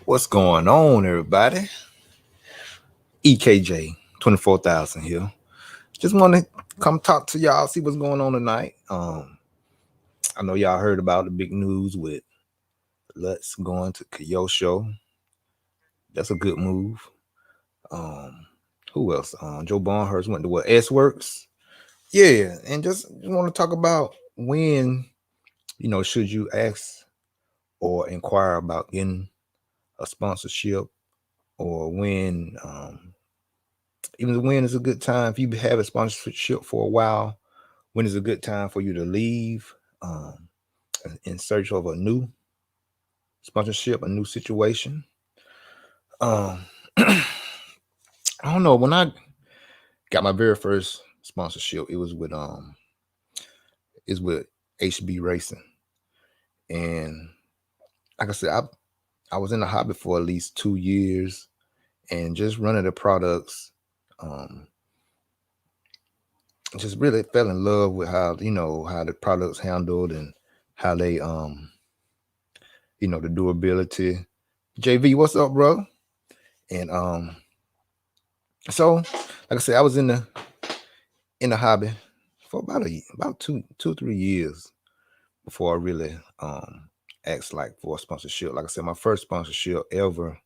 What's going on, everybody? EKJ 24,000 here. Just want to come talk to y'all, see what's going on tonight. I know y'all heard about the big news with Lutz going to Kyosho. That's a good move. Um, who else? Joe Barnhurst went to what? S Works. Yeah, and just want to talk about when should you ask or inquire about getting a sponsorship, or when is a good time if you have a sponsorship for a while. When is a good time for you to leave, in search of a new sponsorship, a new situation? Um, I don't know. When I got my very first sponsorship, it's with HB Racing, and like I said, I was in the hobby for at least 2 years, and just running the products. Um, just really fell in love with how the products handled, and how they the durability. JV, what's up, bro? And so like I said, I was in the hobby for about 2 3 years before I really asked like for a sponsorship. Like I said, my first sponsorship ever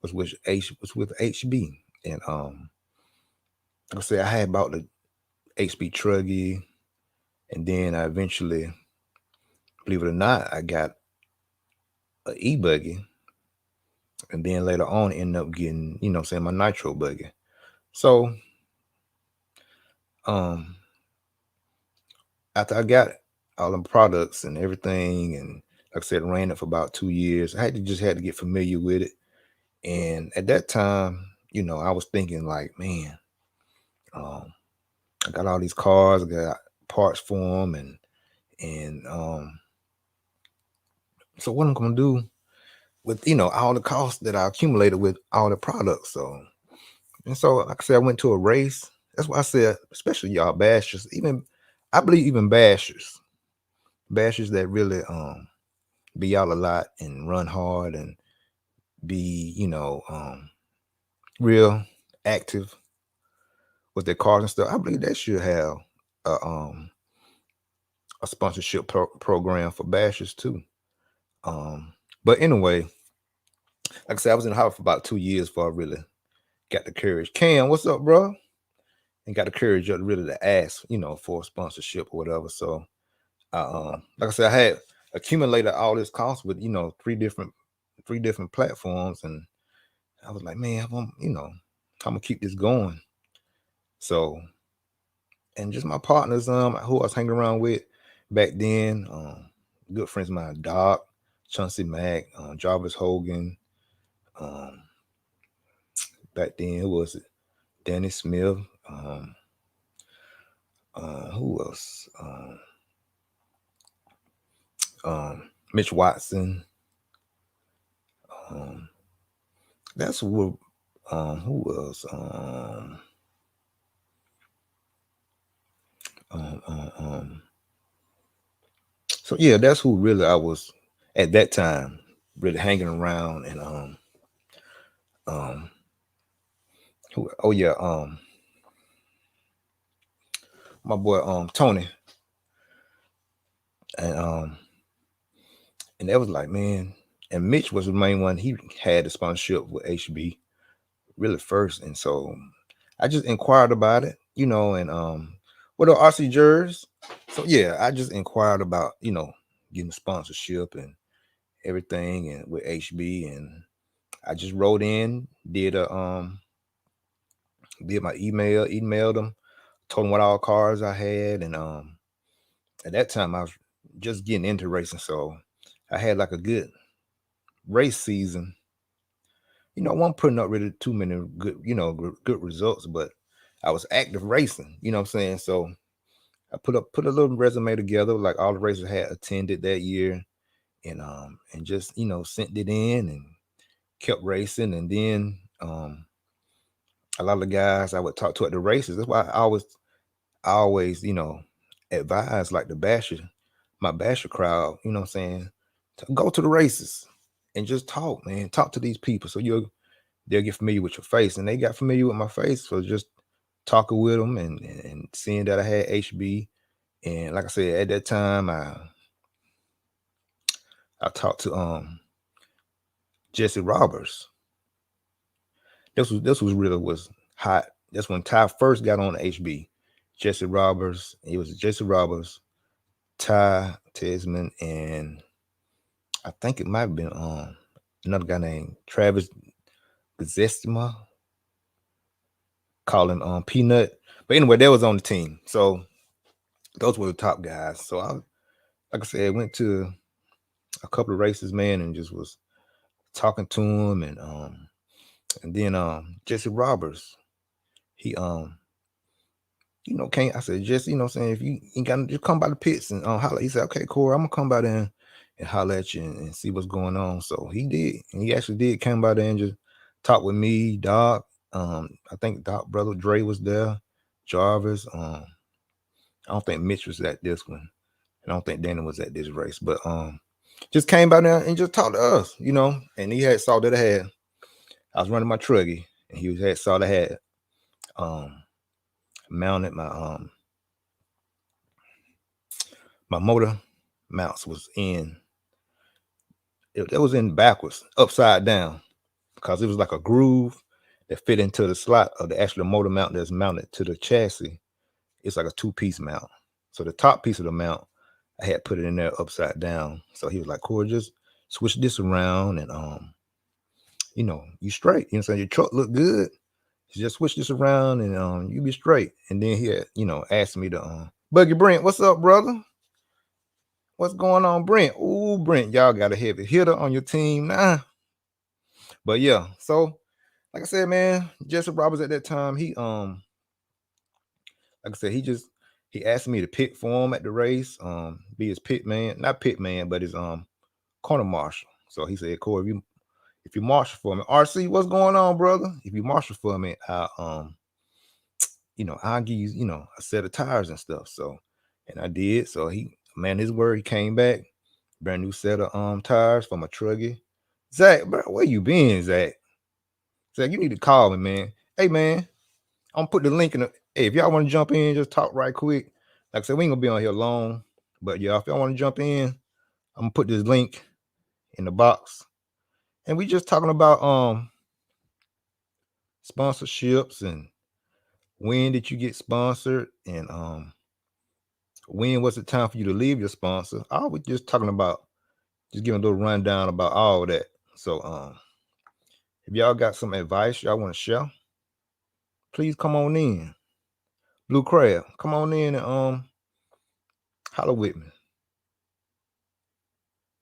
was with HB. And like I said, I had bought the HB Truggy, and then I eventually, believe it or not, I got an e-buggy, and then later on ended up getting, my nitro buggy. So um after I got all them products and everything, and like I said, ran it for about 2 years, I had to get familiar with it. And at that time, I was thinking like, man, um, I got all these cars, I got parts for them, and so what I'm gonna do with all the costs that I accumulated with all the products. So like I said, I went to a race. That's why I said, especially y'all bashers, even I believe even bashers that really be out a lot and run hard and be real active with their cars and stuff. I believe they should have a um a sponsorship program for bashers too. Um, but anyway, like I said, I was in the house for about 2 years before I really got the courage. Cam, what's up, bro? And got the courage up really to ask, for a sponsorship or whatever. So, like I said, I had accumulated all this cost with three different platforms, and I was like, man, I'm gonna keep this going. So, and just my partners, who I was hanging around with back then, good friends of mine, Doc, Chauncey Mack, Jarvis Hogan, um, back then, who was it? Danny Smith, who else? Mitch Watson. Um, that's who else? Um, um, um, so yeah, that's who really I was at that time, really hanging around. And um, who? Oh yeah, my boy Tony, and that was like, man. And Mitch was the main one. He had the sponsorship with HB really first, and so I just inquired about it, and what are RC Jers? So yeah, I just inquired about getting sponsorship and everything, and with HB, and I just wrote in, did my emailed them, told them what all cars I had, and at that time I was just getting into racing, so I had like a good race season. I wasn't putting up really too many good results, but I was active racing. You know what I'm saying? So I put a little resume together, like all the races I had attended that year, and just sent it in and kept racing. And then a lot of the guys I would talk to at the races. That's why I always advise like my basher crowd. You know what I'm saying? To go to the races and just talk, man. Talk to these people so they'll get familiar with your face, and they got familiar with my face. So just talking with them and seeing that I had HB, and like I said, at that time I talked to Jesse Roberts. This was really was hot. That's when Ty first got on HB. Jesse Roberts. It was Jesse Roberts, Ty Tesman, and I think it might have been another guy named Travis Gazestima. Call him Peanut. But anyway, that was on the team. So those were the top guys. So I, like I said, went to a couple of races, man, and just was talking to him, and then Jesse Roberts, he came. I said, Jesse, I'm saying, if you ain't got to just come by the pits and holler. He said, okay, Corey, I'm gonna come by there and holler at you and see what's going on. So he did, and he actually did come by there and just talk with me, Doc. I think Doc brother Dre was there, Jarvis. I don't think Mitch was at this one. I don't think Danny was at this race, but just came by there and just talked to us, and he saw that I was running my truggy, and he saw that I had mounted my my motor mounts was in, it was in backwards, upside down, because it was like a groove that fit into the slot of the actual motor mount that's mounted to the chassis. It's like a 2-piece mount. So the top piece of the mount, I had put it in there upside down. So he was like, Corey, just switch this around and you straight. You know what I'm saying? Your truck look good. Just switch this around and you be straight. And then he had, asked me to Buggy Brent, what's up, brother? What's going on, Brent? Ooh, Brent, y'all got a heavy hitter on your team now. But yeah, so like I said, man, Jesse Roberts at that time, he like I said, he asked me to pit for him at the race, be his pit man, not pit man, but his corner marshal. So he said, Corey, if you marshal for me, RC, what's going on, brother? If you marshal for me, I'll give you, a set of tires and stuff. So, and I did. So his word, he came back, brand new set of tires for my truggy. Zach, bro, where you been, Zach? Zach, you need to call me, man. Hey, man, I'm gonna put the link in the. Hey, if y'all want to jump in, just talk right quick. Like I said, we ain't gonna be on here long, but yeah, if y'all want to jump in, I'm gonna put this link in the box, and we just talking about sponsorships and when did you get sponsored, and when was it time for you to leave your sponsor. I was just talking about, just giving a little rundown about all that. So if y'all got some advice y'all want to share, please come on in. Blue Crab, come on in and holler with me.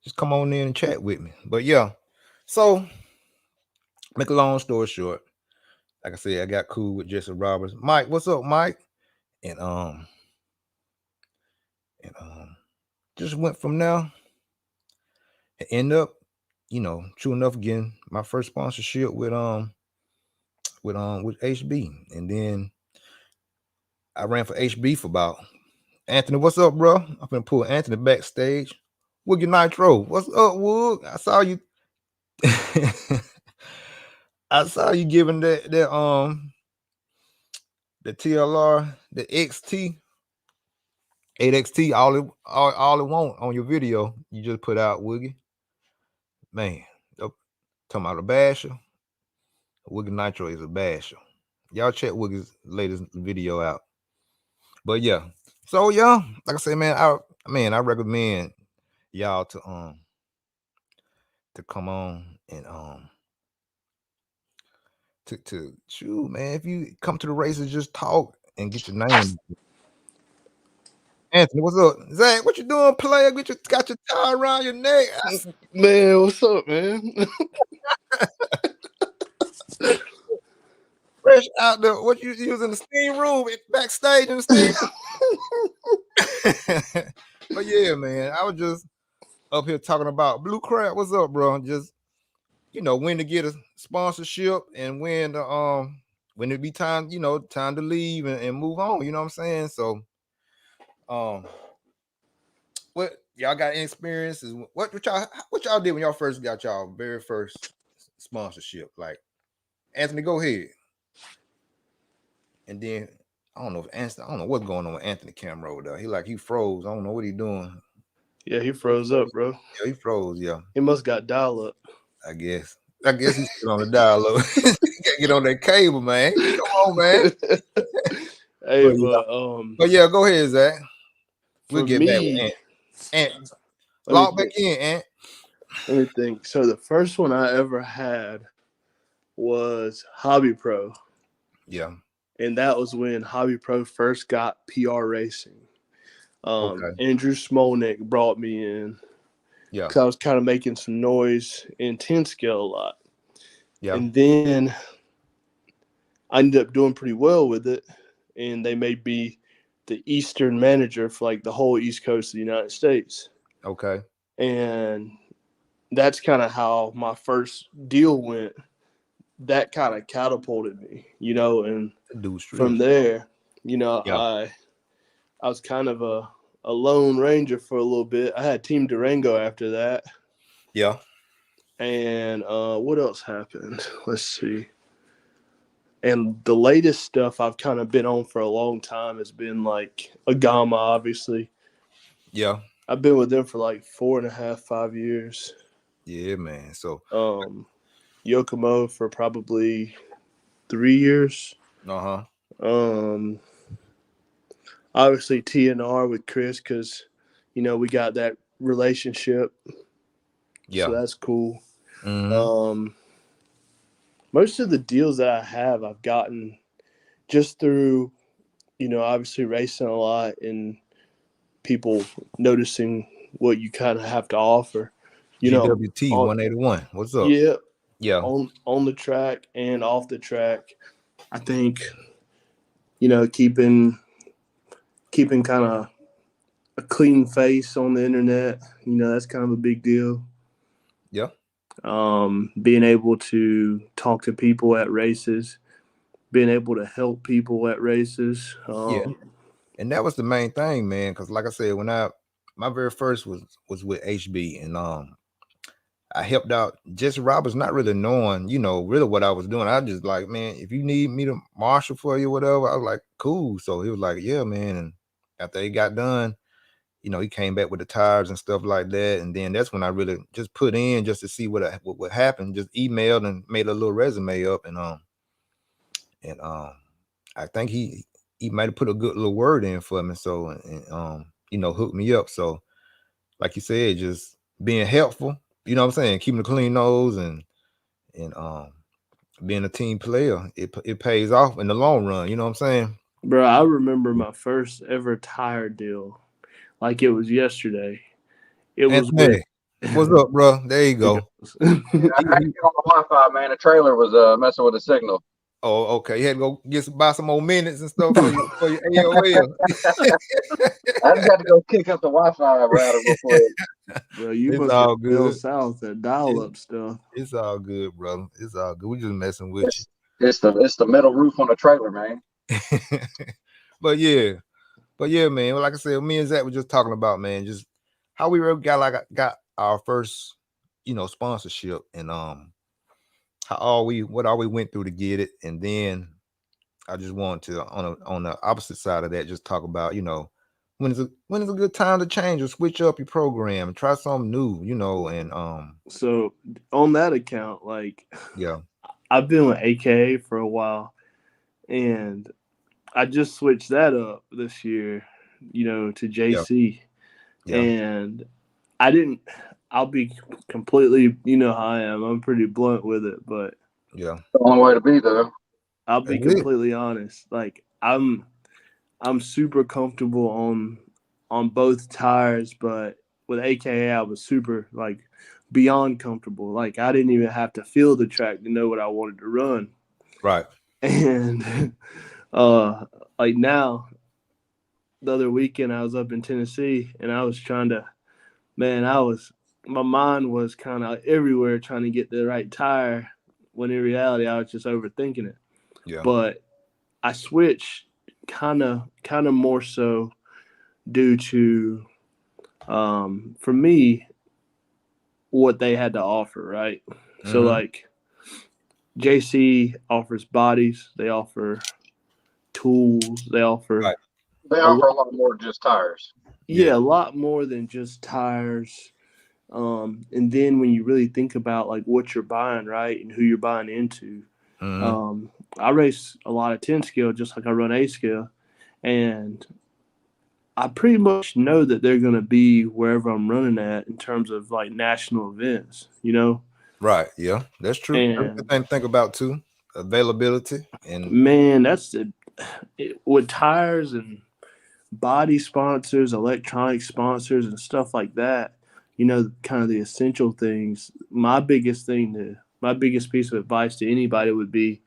Just come on in and chat with me. But yeah, so make a long story short, like I said, I got cool with Jesse Roberts. Mike, what's up, Mike? And just went from there and end up, true enough, getting my first sponsorship with HB. And then I ran for HB for about, Anthony, what's up, bro? I'm gonna pull Anthony backstage. Woogie Nitro, what's up, Woog? I saw you. I saw you giving that the TLR, the XT, 8XT, all it want on your video. You just put out, Woogie. Man, talking about a basher. Woogie Nitro is a basher. Y'all check Woogie's latest video out. But yeah, so yeah, like I said, man, I recommend y'all to come on and to shoot, man. If you come to the races, just talk and get your name. Anthony, what's up? Zach, what you doing, player? Got your tie around your neck. Man, what's up, man? Fresh out there. What you using the steam room backstage in the steam room? But yeah, man, I was just up here talking about Blue Crab. What's up, bro? Just when to get a sponsorship and when it be time, time to leave and move on. You know what I'm saying? So what y'all got any experiences? What y'all did when y'all first got y'all very first sponsorship? Like Anthony, go ahead. And then I don't know if Anthony, I don't know what's going on with Anthony camera over there. He froze. I don't know what he doing. Yeah, he froze up, bro. Yeah, he froze. Yeah, He must got dial up. I guess. I guess he's still on the dial low. He gotta get on that cable, man. Come on, man. Hey, But yeah, but but yeah, go ahead, Zach. We'll for get back with me, Ant. Ant, let me log back think. in, Ant. Let me think. So the first one I ever had was Hobby Pro, Yeah. and that was when Hobby Pro first got PR racing. Okay. Andrew Smolnick brought me in Yeah. because I was kind of making some noise in 10 scale a lot. Yeah. And then I ended up doing pretty well with it, and they made me the Eastern manager for like the whole East Coast of the United States. Okay. And that's kind of how my first deal went. That kind of catapulted me, and That dude's from street. there, Yeah. I was kind of a lone ranger for a little bit. I had Team Durango after that. Yeah. And what else happened? Let's see. And the latest stuff I've kind of been on for a long time has been like Agama, obviously. Yeah. I've been with them for like 4.5, 5 years. Yeah, man. So Yokomo for probably 3 years. uh-huh. Um, Obviously TNR with Chris because, we got that relationship. So Yeah. that's cool. Mm-hmm. Um, Most of the deals that I have, I've gotten just through, obviously racing a lot and people noticing what you kind of have to offer. GWT On 181. What's up? yeah, Yeah. on the track and off the track. I think keeping kind of a clean face on the internet. That's kind of a big deal. Yeah. Being able to talk to people at races, being able to help people at races. Yeah. And that was the main thing, man. Because like I said, when my very first was with HB, and I helped out Jesse Roberts, not really knowing, really what I was doing. I just like, man, if you need me to marshal for you, whatever, I was like, cool. So he was like, yeah, man. And after he got done, he came back with the tires and stuff like that. And then that's when I really just put in just to see what happened. Just emailed and made a little resume up, and I think he might have put a good little word in for me. So hooked me up. So like you said, just being helpful. You know what I'm saying? Keeping a clean nose and being a team player, it pays off in the long run. You know what I'm saying? Bro, I remember my first ever tire deal like it was yesterday. It was with Anthony, what's up, bro? There you go. Yeah, I had to get on the Wi-Fi, man. The trailer was messing with the signal. Oh, okay. You had to go buy some more minutes and stuff for your AOL. I just had to go kick up the Wi-Fi router real quick. Bro, you It's must have all Bill good. South that dial up stuff. It's all good, brother. It's all good. We just messing with It's the metal roof on the trailer, man. you. but yeah, man. Well, like I said, me and Zach were just talking about, man, just how we really got our first, sponsorship, and what all we went through to get it. And then I just want to on the opposite side of that, just talk about, when is a good time to change or switch up your program and try something new, and So on that account, like yeah, I've been with AKA for a while, and I just switched that up this year, to yeah, JC, yeah, and I didn't. I'll be completely, how I am. I'm pretty blunt with it, but yeah. The only way to be, though. I'll be That's it. completely honest. Like I'm super comfortable on both tires, but with AKA I was super like beyond comfortable. Like I didn't even have to feel the track to know what I wanted to run. Right. And uh like now the other weekend I was up in Tennessee and I was trying to my mind was kind of everywhere trying to get the right tire when in reality I was just overthinking it. Yeah. But I switched kind of more so due to For me, what they had to offer, right? So Mm-hmm. like JC offers bodies, they offer tools, they offer Right. They a lot, offer a lot more than just tires. yeah, Yeah. a lot more than just tires. And then when you really think about like what you're buying, right, and who you're buying into, Mm-hmm. um, I race a lot of 10 scale, just like I run A scale, and I pretty much know that they're going to be wherever I'm running at in terms of like national events, you know? Right. Yeah, that's true. That's a good And thing to think about too. Availability and man, with tires and body sponsors, electronic sponsors, and stuff like that, you know, kind of the essential things. My biggest piece of advice to anybody would be,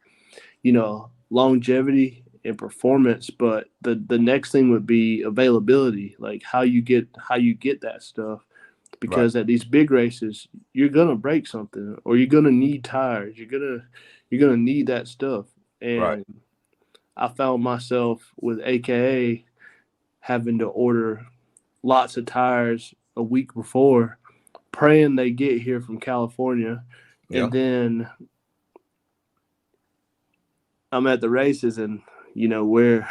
you know, longevity and performance, but the next thing would be availability, like how you get that stuff. right. Because at these big races, you're gonna break something, or you're gonna need tires. You're gonna need that stuff. Right. And I found myself with AKA having to order lots of tires a week before, praying they get here from California, Yeah. and then I'm at the races and you know where,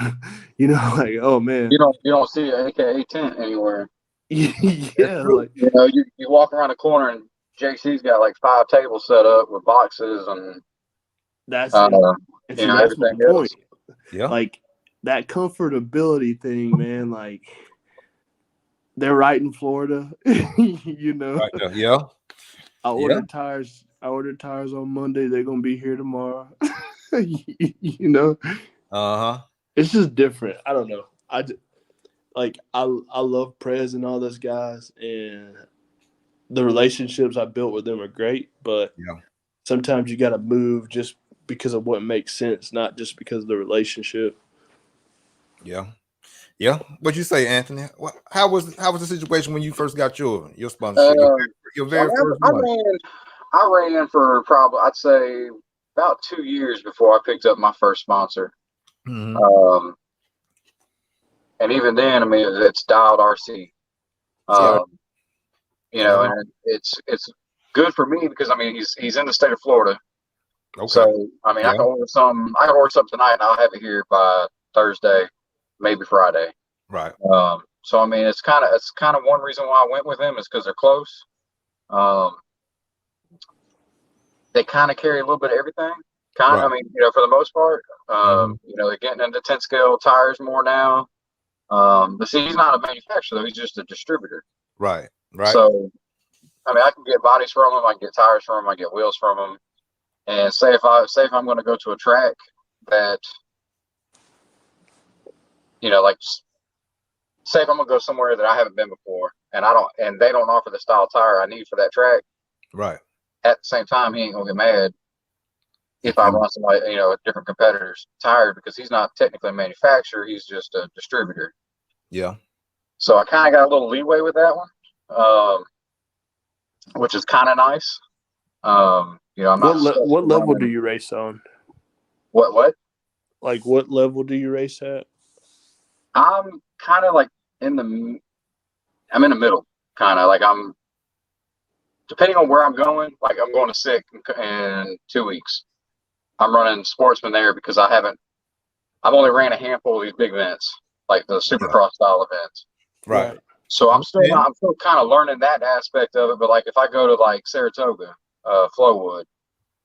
you know, like oh man, You don't see an AKA tent anywhere. That's yeah, true. like You know, you walk around the corner and JC's got like 5 tables set up with boxes and that's uh, and you see know that's my everything point. else. Yeah. Like that comfortability thing, man. Like they're right in Florida, you know. Right there. Yeah. Yeah. I ordered tires on Monday. They're gonna be here tomorrow. You know, Uh-huh. it's just different. I don't know. I love Prez and all those guys, and the relationships I built with them are great. But Yeah. sometimes you got to move just because of what makes sense, not just because of the relationship. Yeah. Yeah. What you say, Anthony? How was the situation when you first got your sponsorship? Your So I very mean, first one. I ran for probably I'd say about 2 years before I picked up my first sponsor. Mm-hmm. Um, and even then, I mean, it's dialed RC. Yeah. Um, you And that know, was and it's good for me because I mean he's in the state of Florida, okay. so I mean Yeah. I can order something tonight and I'll have it here by Thursday, maybe Friday. Right. So I mean it's kind of one reason why I went with him is because they're close. Um, they kind of carry a little bit of everything. I Right. mean, you know, for the most part, Mm-hmm. you know, they're getting into 10 scale tires more now. But see, he's not a manufacturer though; he's just a distributor. Right. Right. So I mean, I can get bodies from him, I can get tires from him, I can get wheels from him. And say if I'm going to go to a track that, you know, like say if I'm going to go somewhere that I haven't been before, and they don't offer the style tire I need for that track. Right. At the same time, he ain't gonna get mad if If I you run somebody, you know, a different competitor's tire because he's not technically a manufacturer; he's just a distributor. yeah. So I kind of got a little leeway with that one, which is kind of nice. You know, I'm not stuck What to level do running you race on? what. Like what level do you race at? I'm kind of like in the I'm in the middle, kind of like I'm depending on where I'm going. Like I'm going to sick in 2 weeks. I'm running sportsman there because I've only ran a handful of these big events, like the Yeah. supercross style events. Right. Right. So Understand? I'm still kind of learning that aspect of it. But like if I go to like Saratoga, Flowwood,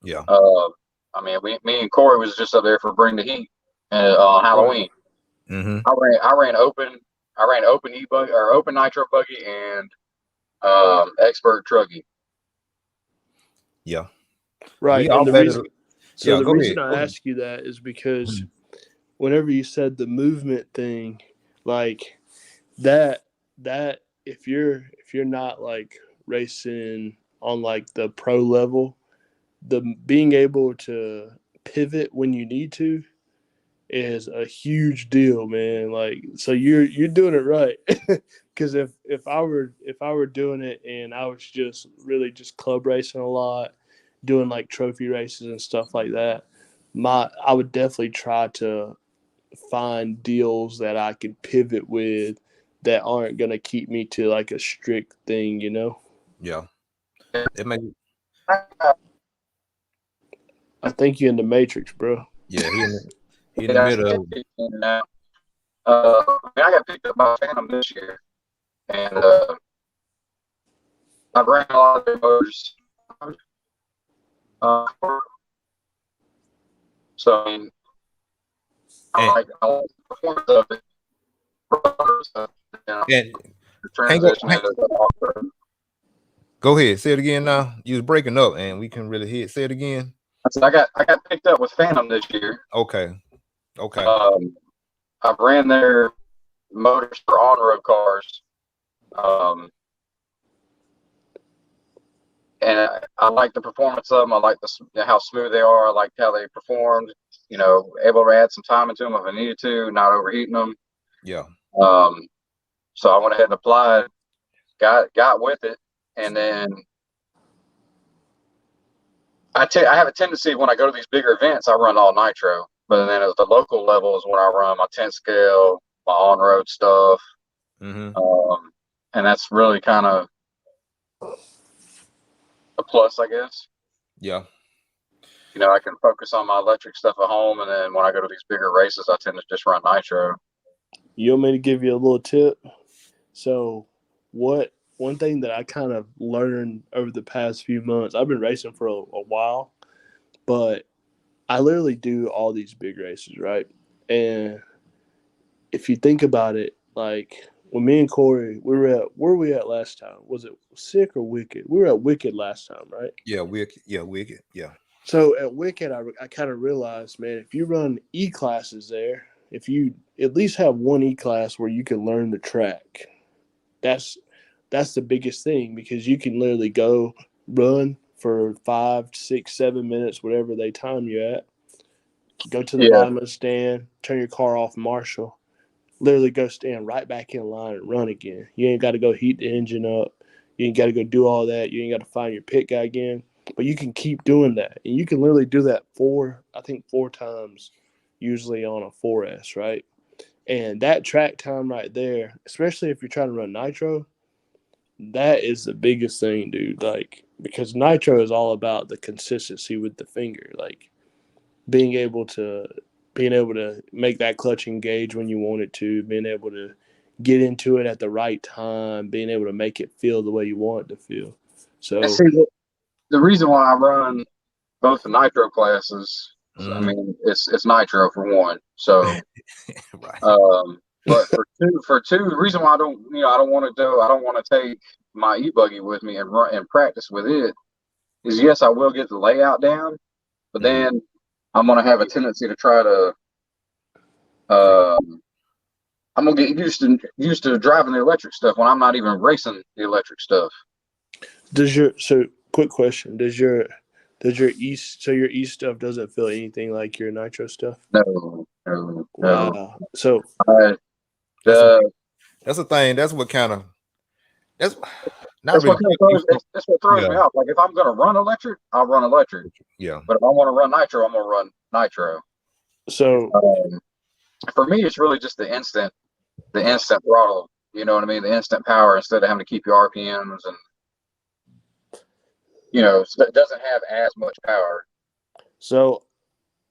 Yeah. uh, I mean, me and Corey was just up there for Bring the Heat on Right. Halloween. Mm-hmm. I ran open e-buggy or open nitro buggy and expert truggy. Yeah. We Right. all And better. Yeah. the Go reason ahead. Go I ahead. ask you that is because Mhm. whenever you said the movement thing, like that if you're not like racing on like the pro level, the being able to pivot when you need to is a huge deal, man. Like so you're doing it right. Cuz if I were doing it and I was just really just club racing a lot, doing like trophy races and stuff like that, my I would definitely try to find deals that I could pivot with that aren't gonna keep me to like a strict thing, you know. Yeah. It may. I think you in the Matrix, bro. Yeah. He in the middle of it. I got picked up by Phantom this year, and I've ran a lot of their motors. Uh, so I mean, I like the performance of it. And Transition into off-road. go ahead. Say it again now. You was breaking up, and we can really hear it. Say it again. I said I got picked up with Phantom this year. Okay. I've ran their motors for on-road cars. And I like the performance of them. I like how smooth they are. I like how they performed. You know, able to add some time into them if I needed to, not overheating them. Yeah. So I went ahead and applied, got with it, and then I have a tendency when I go to these bigger events, I run all nitro. But then at the local level is when I run my 10 scale, my on-road stuff. Mm-hmm. And that's really kind of a plus, I guess. Yeah. You know, I can focus on my electric stuff at home, and then when I go to these bigger races, I tend to just run nitro. You want me to give you a little tip? So, one thing that I kind of learned over the past few months, I've been racing for a while, but I literally do all these big races, right? And if you think about it, like when me and Corey, we were at, where were we at last time? Was it Sick or Wicked? We were at Wicked last time, right? Yeah. Wicked. Yeah. So at Wicked, I kind of realized, man, if you run E classes there, if you at least have one E class where you can learn the track, that's the biggest thing, because you can literally go run for 5, 6, 7 minutes, whatever they time you at. Go to the bottom of the stand, turn your car off, marshal, literally go stand right back in line and run again. You ain't got to go heat the engine up. You ain't got to go do all that. You ain't got to find your pit guy again. But you can keep doing that. And you can literally do that four times usually on a 4S, right? And that track time right there, especially if you're trying to run nitro, that is the biggest thing, dude. Like, because nitro is all about the consistency with the finger. Like, being able to make that clutch engage when you want it to, being able to get into it at the right time, being able to make it feel the way you want it to feel. So, see, the reason why I run both the nitro classes, I mean, it's nitro for one. So, right. But for two, the reason why I don't want to take my e-buggy with me and run and practice with it is, yes, I will get the layout down, but then I'm gonna have a tendency to try to I'm gonna get used to driving the electric stuff when I'm not even racing the electric stuff. Quick question, does your your stuff doesn't feel anything like your nitro stuff? No. Wow. So that's the thing. That's what kind of that's what throws me off. Like, if I'm gonna run electric, I'll run electric. Yeah. But if I want to run nitro, I'm gonna run nitro. So for me, it's really just the instant throttle. You know what I mean? The instant power, instead of having to keep your RPMs, and so it doesn't have as much power. So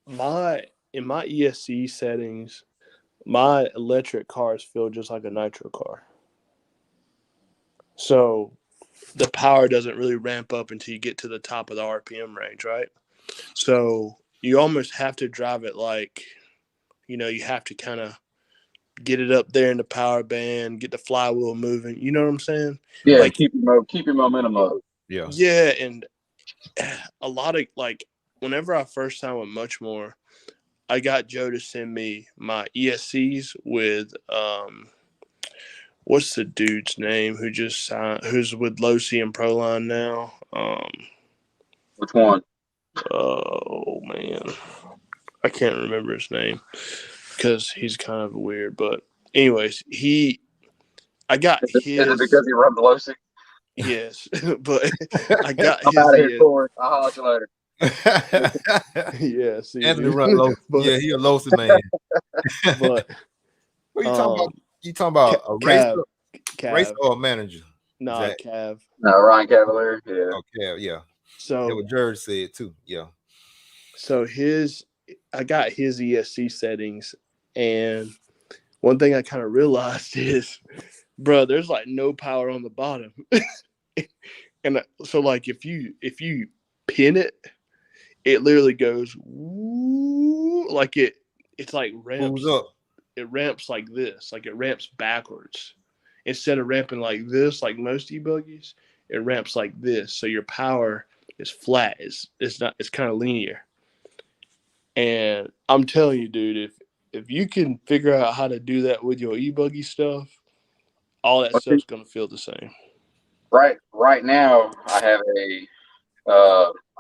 in my ESC settings, my electric cars feel just like a nitro car. So the power doesn't really ramp up until you get to the top of the RPM range, right? So you almost have to drive it like, you have to kind of get it up there in the power band, get the flywheel moving. You know what I'm saying? Yeah, like, keep your momentum up. Yeah. Yeah, and a lot of, like, whenever I first signed with Muchmore, I got Joe to send me my ESCs with what's the dude's name who just signed, who's with Losi and Proline now? Which one? Oh man, I can't remember his name because he's kind of weird. But anyways, I got his. Is it because he rubbed Losi? Yes, but I got I'm his. out of here, Corey. I'll holler at you later. Yeah, see, Anthony run low. Yeah, he a Losi man. But what are you talking about? You talking about a racer, racer Cav. or a manager? Nah, Zach. Cav. No, Ryan Cavalier. Yeah. Okay, yeah. That So what Jared said too. Yeah. so I got his ESC settings, and one thing I kind of realized is, bro, there's like no power on the bottom. And so like if you pin it, it literally goes woo, like it's like Who's ramps. up? It ramps like this, like it ramps backwards. Instead of ramping like this, like most e-buggies, it ramps like this. So your power is flat. It's not. It's kind of linear. And I'm telling you, dude, if you can figure out how to do that with your e-buggy stuff, all that Let's see. stuff's gonna feel the same. Right now, I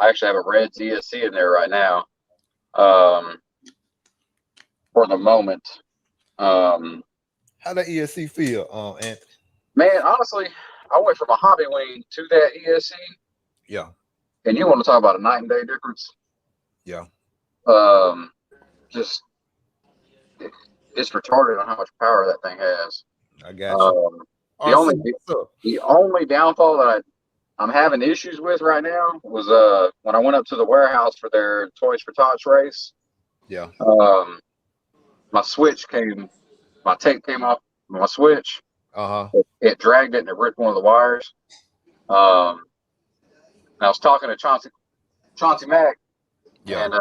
actually have a red ZSC in there right now. For the moment. How that ESC feel, Anthony? Man, honestly, I went from a hobby wing to that ESC, Yeah. and you want to talk about a night and day difference? Yeah. Just it's retarded on how much power that thing has. I got you. The only downfall that I'm having issues with right now was when I went up to the warehouse for their Toys for Tots race. Yeah. My tape came off my switch. It dragged it and it ripped one of the wires. I was talking to Chauncey Mack, and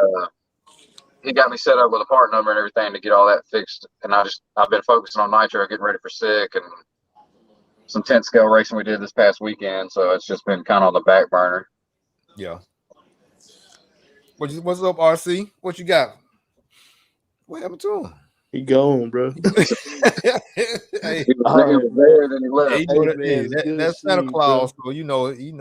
he got me set up with a part number and everything to get all that fixed. And I've been focusing on nitro, getting ready for SICK and some 10 scale racing we did this past weekend. So it's just been kind of on the back burner. Yeah. What's up, RC? What you got? What happened to him? He gone, bro. Hey, he was there, then he left. That's Santa Claus, so you know he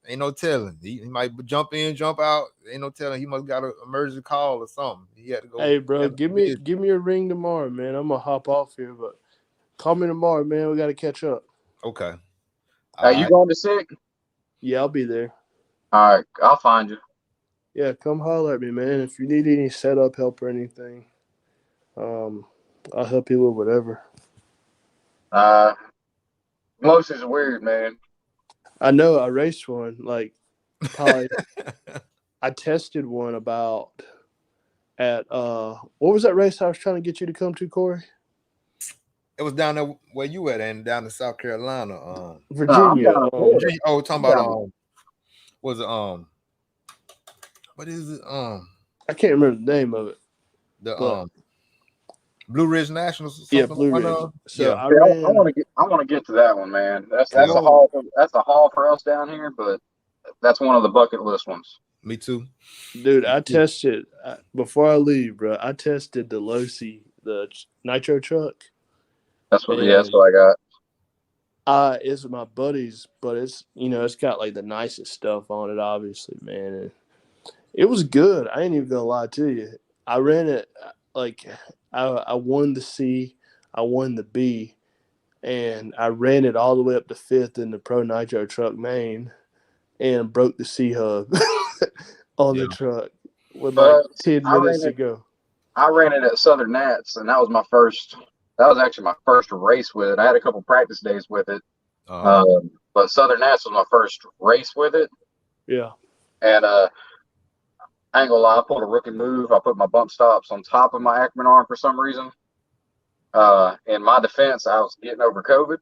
ain't no telling. He might jump in, jump out. Ain't no telling. He must got an emergency call or something. He had to go. Hey, bro, give me a ring tomorrow, man. I'm gonna hop off here, but call me tomorrow, man. We got to catch up. Okay. Are you going to SICK? Yeah, I'll be there. All right, I'll find you. Yeah, come holler at me, man. If you need any setup help or anything, I'll help you with whatever. Most is weird, man. I know. I raced one, like probably. I tested one about at what was that race I was trying to get you to come to, Corey? It was down there where you at, and down in South Carolina, Virginia. Virginia. Oh, talking about was it what is it? I can't remember the name of it. The Blue Ridge Nationals. Yeah, Blue Ridge. So I want to get to that one, man. That's a haul. That's a haul for us down here, but that's one of the bucket list ones. Me too, dude. I tested before I leave, bro. I tested the Losi, the nitro truck. That's what I got. It's my buddy's, but it's it's got like the nicest stuff on it, obviously, man. And it was good. I ain't even gonna lie to you. I ran it like I won the C, I won the B, and I ran it all the way up to 5th in the Pro Nitro truck main, and broke the C hub on the truck with like 10 minutes to go. I ran it at Southern Nats, and that was actually my first race with it. I had a couple practice days with it, but Southern Nats was my first race with it. Yeah, and I ain't gonna lie, I pulled a rookie move. I put my bump stops on top of my Ackerman arm for some reason. In my defense, I was getting over COVID,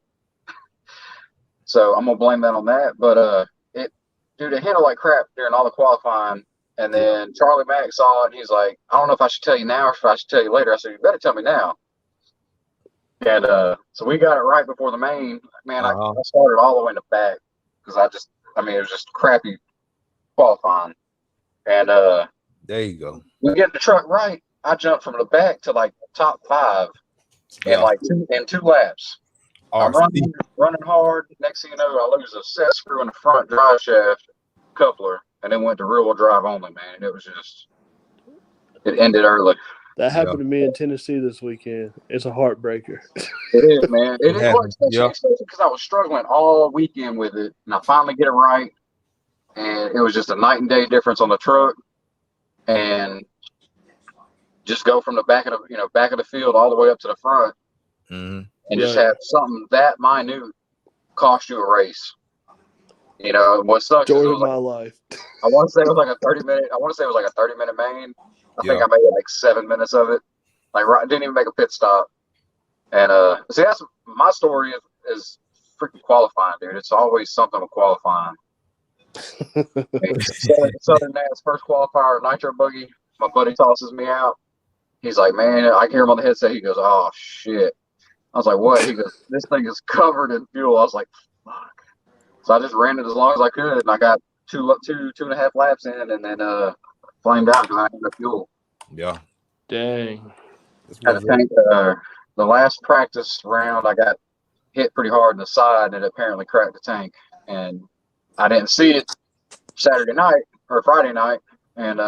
so I'm gonna blame that on that. But it handled like crap during all the qualifying. And then Charlie Mack saw it, and he's like, "I don't know if I should tell you now or if I should tell you later." I said, "You better tell me now." And so we got it right before the main. Man, I started all the way in the back because it was just crappy qualifying. And there you go. We get the truck right. I jumped from the back to like top 5 in 2 laps. I'm running hard. Next thing you know, I lose a set screw in the front drive shaft coupler, and then went to rear wheel drive only. Man, it ended early. That happened to me in Tennessee this weekend. It's a heartbreaker. It is, man. It is, especially because I was struggling all weekend with it, and I finally get it right, and it was just a night and day difference on the truck, and just go from the back of the field all the way up to the front. Mm-hmm. and just have something that minute cost you a race. You know, what sucks is Joy it of was like, my life. I want to say it was like a 30-minute. I want to say it was like a 30-minute main. I think Yeah. I made like 7 minutes of it. Like, right, didn't even make a pit stop. And see, that's my story is freaking qualifying, dude. It's always something with qualifying. I mean, Southern Nat's first qualifier, nitro buggy. My buddy tosses me out. He's like, man, I can hear him on the headset. He goes, oh shit. I was like, what? He goes, this thing is covered in fuel. I was like, fuck. So I just ran it as long as I could, and I got two and a half laps in, and then flamed out because I had no fuel. Yeah. Dang. Had a tank. The last practice round, I got hit pretty hard in the side, and it apparently cracked the tank. And I didn't see it Saturday night or Friday night, and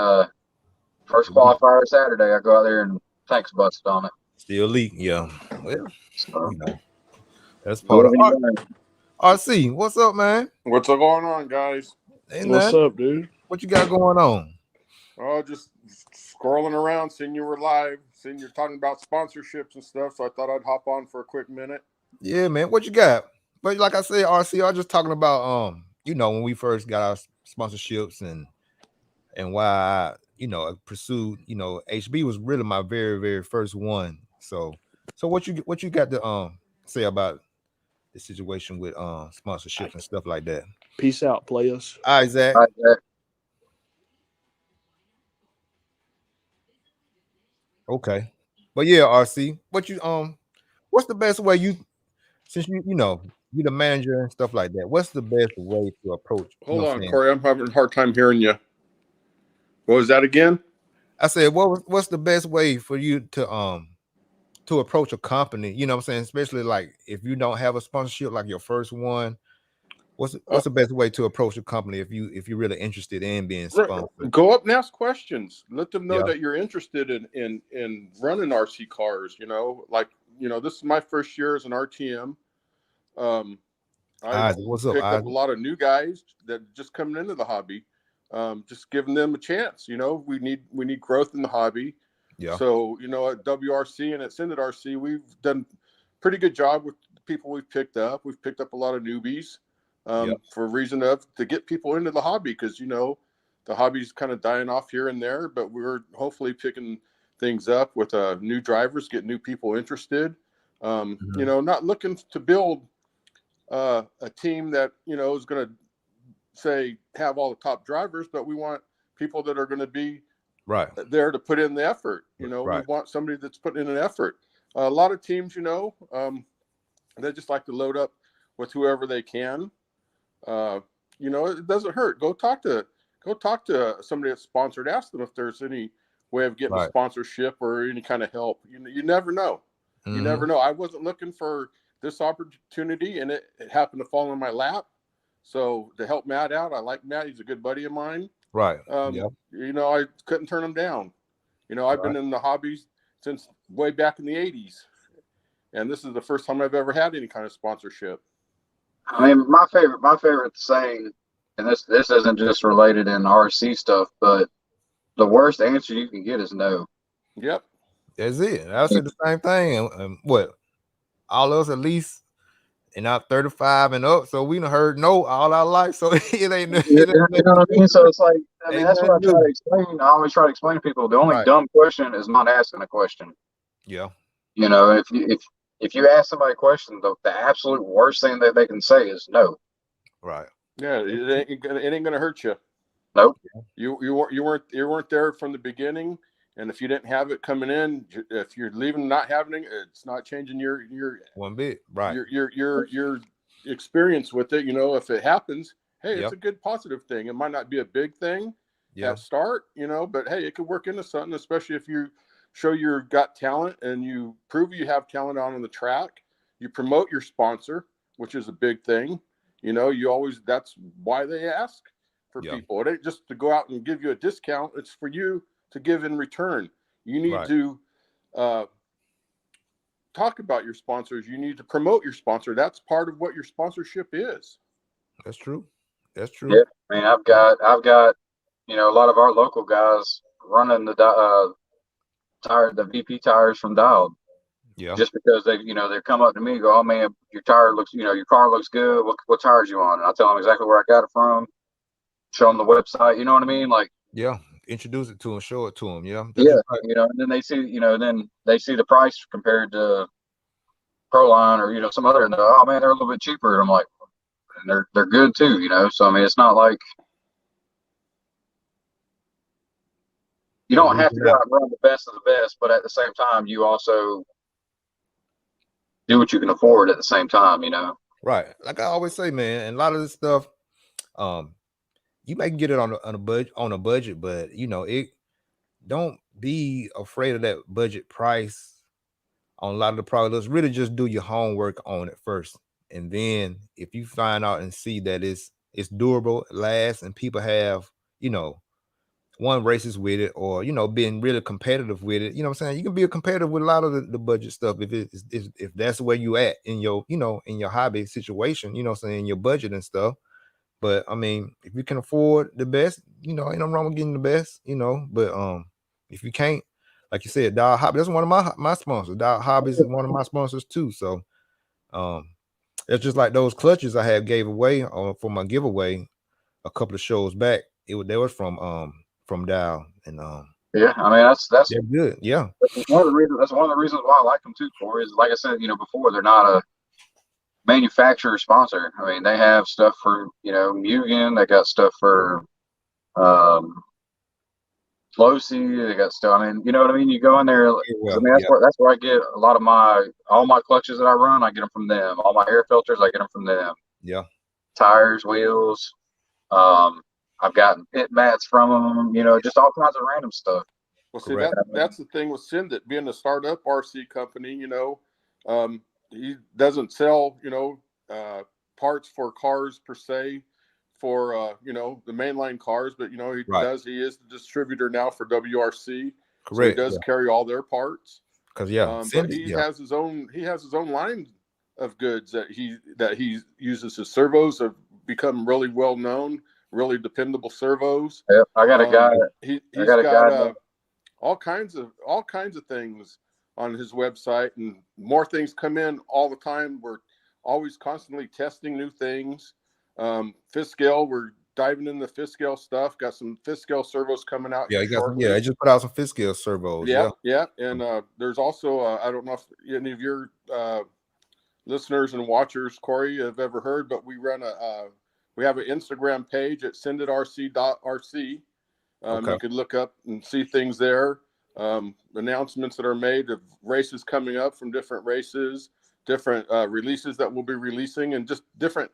first qualifier Saturday, I go out there and tank's busted on it. Still leak, yeah. Well, So, you know, that's part of RC. What's up, man? What's going on, guys? Ain't What's nothing. up, dude? What you got going on? Oh, just scrolling around, seeing you were live, seeing you're talking about sponsorships and stuff. So I thought I'd hop on for a quick minute. Yeah, man. What you got? But like I said, RC, I was just talking about you know, when we first got our sponsorships and why I, you know, pursued, you know, HB was really my very, very first one. So what you got to say about the situation with sponsorships and stuff like that? Peace out, players. All right, Zach. Okay. But yeah, RC, what you what's the best way you, since you know you're the manager and stuff like that, what's the best way to approach? Hold on, Corey, I'm having a hard time hearing you. What was that again? I said, what's the best way for you to approach a company? You know what I'm saying? Especially like if you don't have a sponsorship, like your first one, what's the best way to approach a company if you're really interested in being sponsored? Go up and ask questions. Let them know that you're interested in running RC cars. You know, like, you know, this is my first year as an RTM. I picked up a lot of new guys that just coming into the hobby. Just giving them a chance. You know, we need growth in the hobby. Yeah. So, you know, at WRC and at Synod RC, we've done a pretty good job with the people we've picked up. We've picked up a lot of newbies for a reason to get people into the hobby, because, you know, the hobby's kind of dying off here and there, but we're hopefully picking things up with new drivers, get new people interested. You know, not looking to build a team that, you know, is going to say have all the top drivers, but we want people that are going to be there to put in the effort. You know, we want somebody that's putting in an effort. A lot of teams, you know, they just like to load up with whoever they can. You know, it doesn't hurt. Go talk to somebody that's sponsored. Ask them if there's any way of getting a sponsorship or any kind of help. You never know. You never know. I wasn't looking for this opportunity, and it happened to fall in my lap. So to help Matt out, I like Matt. He's a good buddy of mine. Right. You know, I couldn't turn him down. You know, I've been in the hobby since way back in the 80s. And this is the first time I've ever had any kind of sponsorship. I mean, my favorite saying, and this isn't just related in RC stuff, but the worst answer you can get is no. Yep. That's it. I said the same thing. What? All of us at least and not 35 and up, so we done heard no all our life. So it ain't. You know what I mean? So it's like, I mean, that's what I try to explain. I always try to explain to people. The only dumb question is not asking a question. Yeah. You know, if you ask somebody a question, the absolute worst thing that they can say is no. Right. Yeah, it ain't gonna hurt you. Nope. You weren't there from the beginning. And if you didn't have it coming in, if you're leaving not having it, it's not changing your one bit, right? Your experience with it. You know, if it happens, hey, it's a good positive thing. It might not be a big thing at start, you know, but hey, it could work into something, especially if you show you've got talent and you prove you have talent on the track. You promote your sponsor, which is a big thing. You know, that's why they ask for people. It ain't just to go out and give you a discount. It's for you to give in return. You need to talk about your sponsors. You need to promote your sponsor. That's part of what your sponsorship is. That's true. That's true. Yeah, I mean, I've got, you know, a lot of our local guys running the VP tires from Dialed. Yeah. Just because they come up to me and go, oh man, your car looks good. What tires you on? And I tell them exactly where I got it from. Show them the website. You know what I mean? Like, yeah, introduce it to them, show it to them. Yeah, yeah. And then they see, then they see the price compared to Proline or some other, and they're, oh man, they're a little bit cheaper. And I'm like, and they're good too. So I mean, it's not like you don't have to go out and run the best of the best, but at the same time, you also do what you can afford at the same time. Right. Like I always say, man, and a lot of this stuff, you may get it on a budget, but it don't be afraid of that budget price on a lot of the products. Really just do your homework on it first. And then if you find out and see that it's durable, it lasts, and people have, one races with it, or being really competitive with it. You know what I'm saying? You can be competitive with a lot of the budget stuff if that's where you at in your, in your hobby situation, what I'm saying, your budget and stuff. But I mean, if you can afford the best, ain't nothing wrong with getting the best, but if you can't, like you said, Dial Hobby, that's one of my sponsors. Dial Hobbies is one of my sponsors too. So it's just like those clutches I had gave away for my giveaway a couple of shows back. They were from Dial, and yeah, I mean that's good. Yeah, that's one of the reasons why I like them too, Corey. Is like I said, before, they're not a manufacturer sponsor. I mean, they have stuff for Mugen. They got stuff for Flosi. They got stuff. I mean, you know what I mean. You go in there. I mean, that's where I get a lot of all my clutches that I run. I get them from them. All my air filters, I get them from them. Yeah. Tires, wheels. I've gotten pit mats from them. Just all kinds of random stuff. Well, see, that's the thing with Sindit being a startup RC company. He doesn't sell parts for cars per se for the mainline cars, but he does. He is the distributor now for WRC. Correct. So he does carry all their parts. Because but he has his own line of goods that he uses. His servos have become really well known, really dependable servos. Yeah, I got a guy. He's got all kinds of things on his website, and more things come in all the time. We're always constantly testing new things. Fifth scale, we're diving in the fifth scale stuff. Got some fifth scale servos coming out. Yeah, I just put out some fifth scale servos. Yeah. And there's also I don't know if any of your listeners and watchers, Corey, have ever heard, but we have an Instagram page at senditRC.rc. You could look up and see things there. Announcements that are made of races coming up from different races, different releases that we'll be releasing, and just different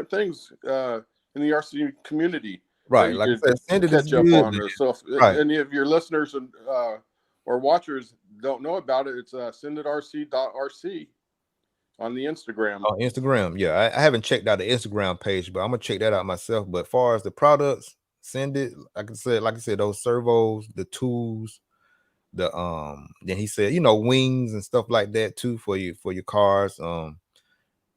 things in the RC community. Right, like I said, catch up on. So if any of your listeners and or watchers don't know about it, it's senditRC.rc on the Instagram. On Instagram, yeah. I haven't checked out the Instagram page, but I'm gonna check that out myself. But as far as the products, send it. Like I said, those servos, the tools, the then he said, wings and stuff like that too for your cars.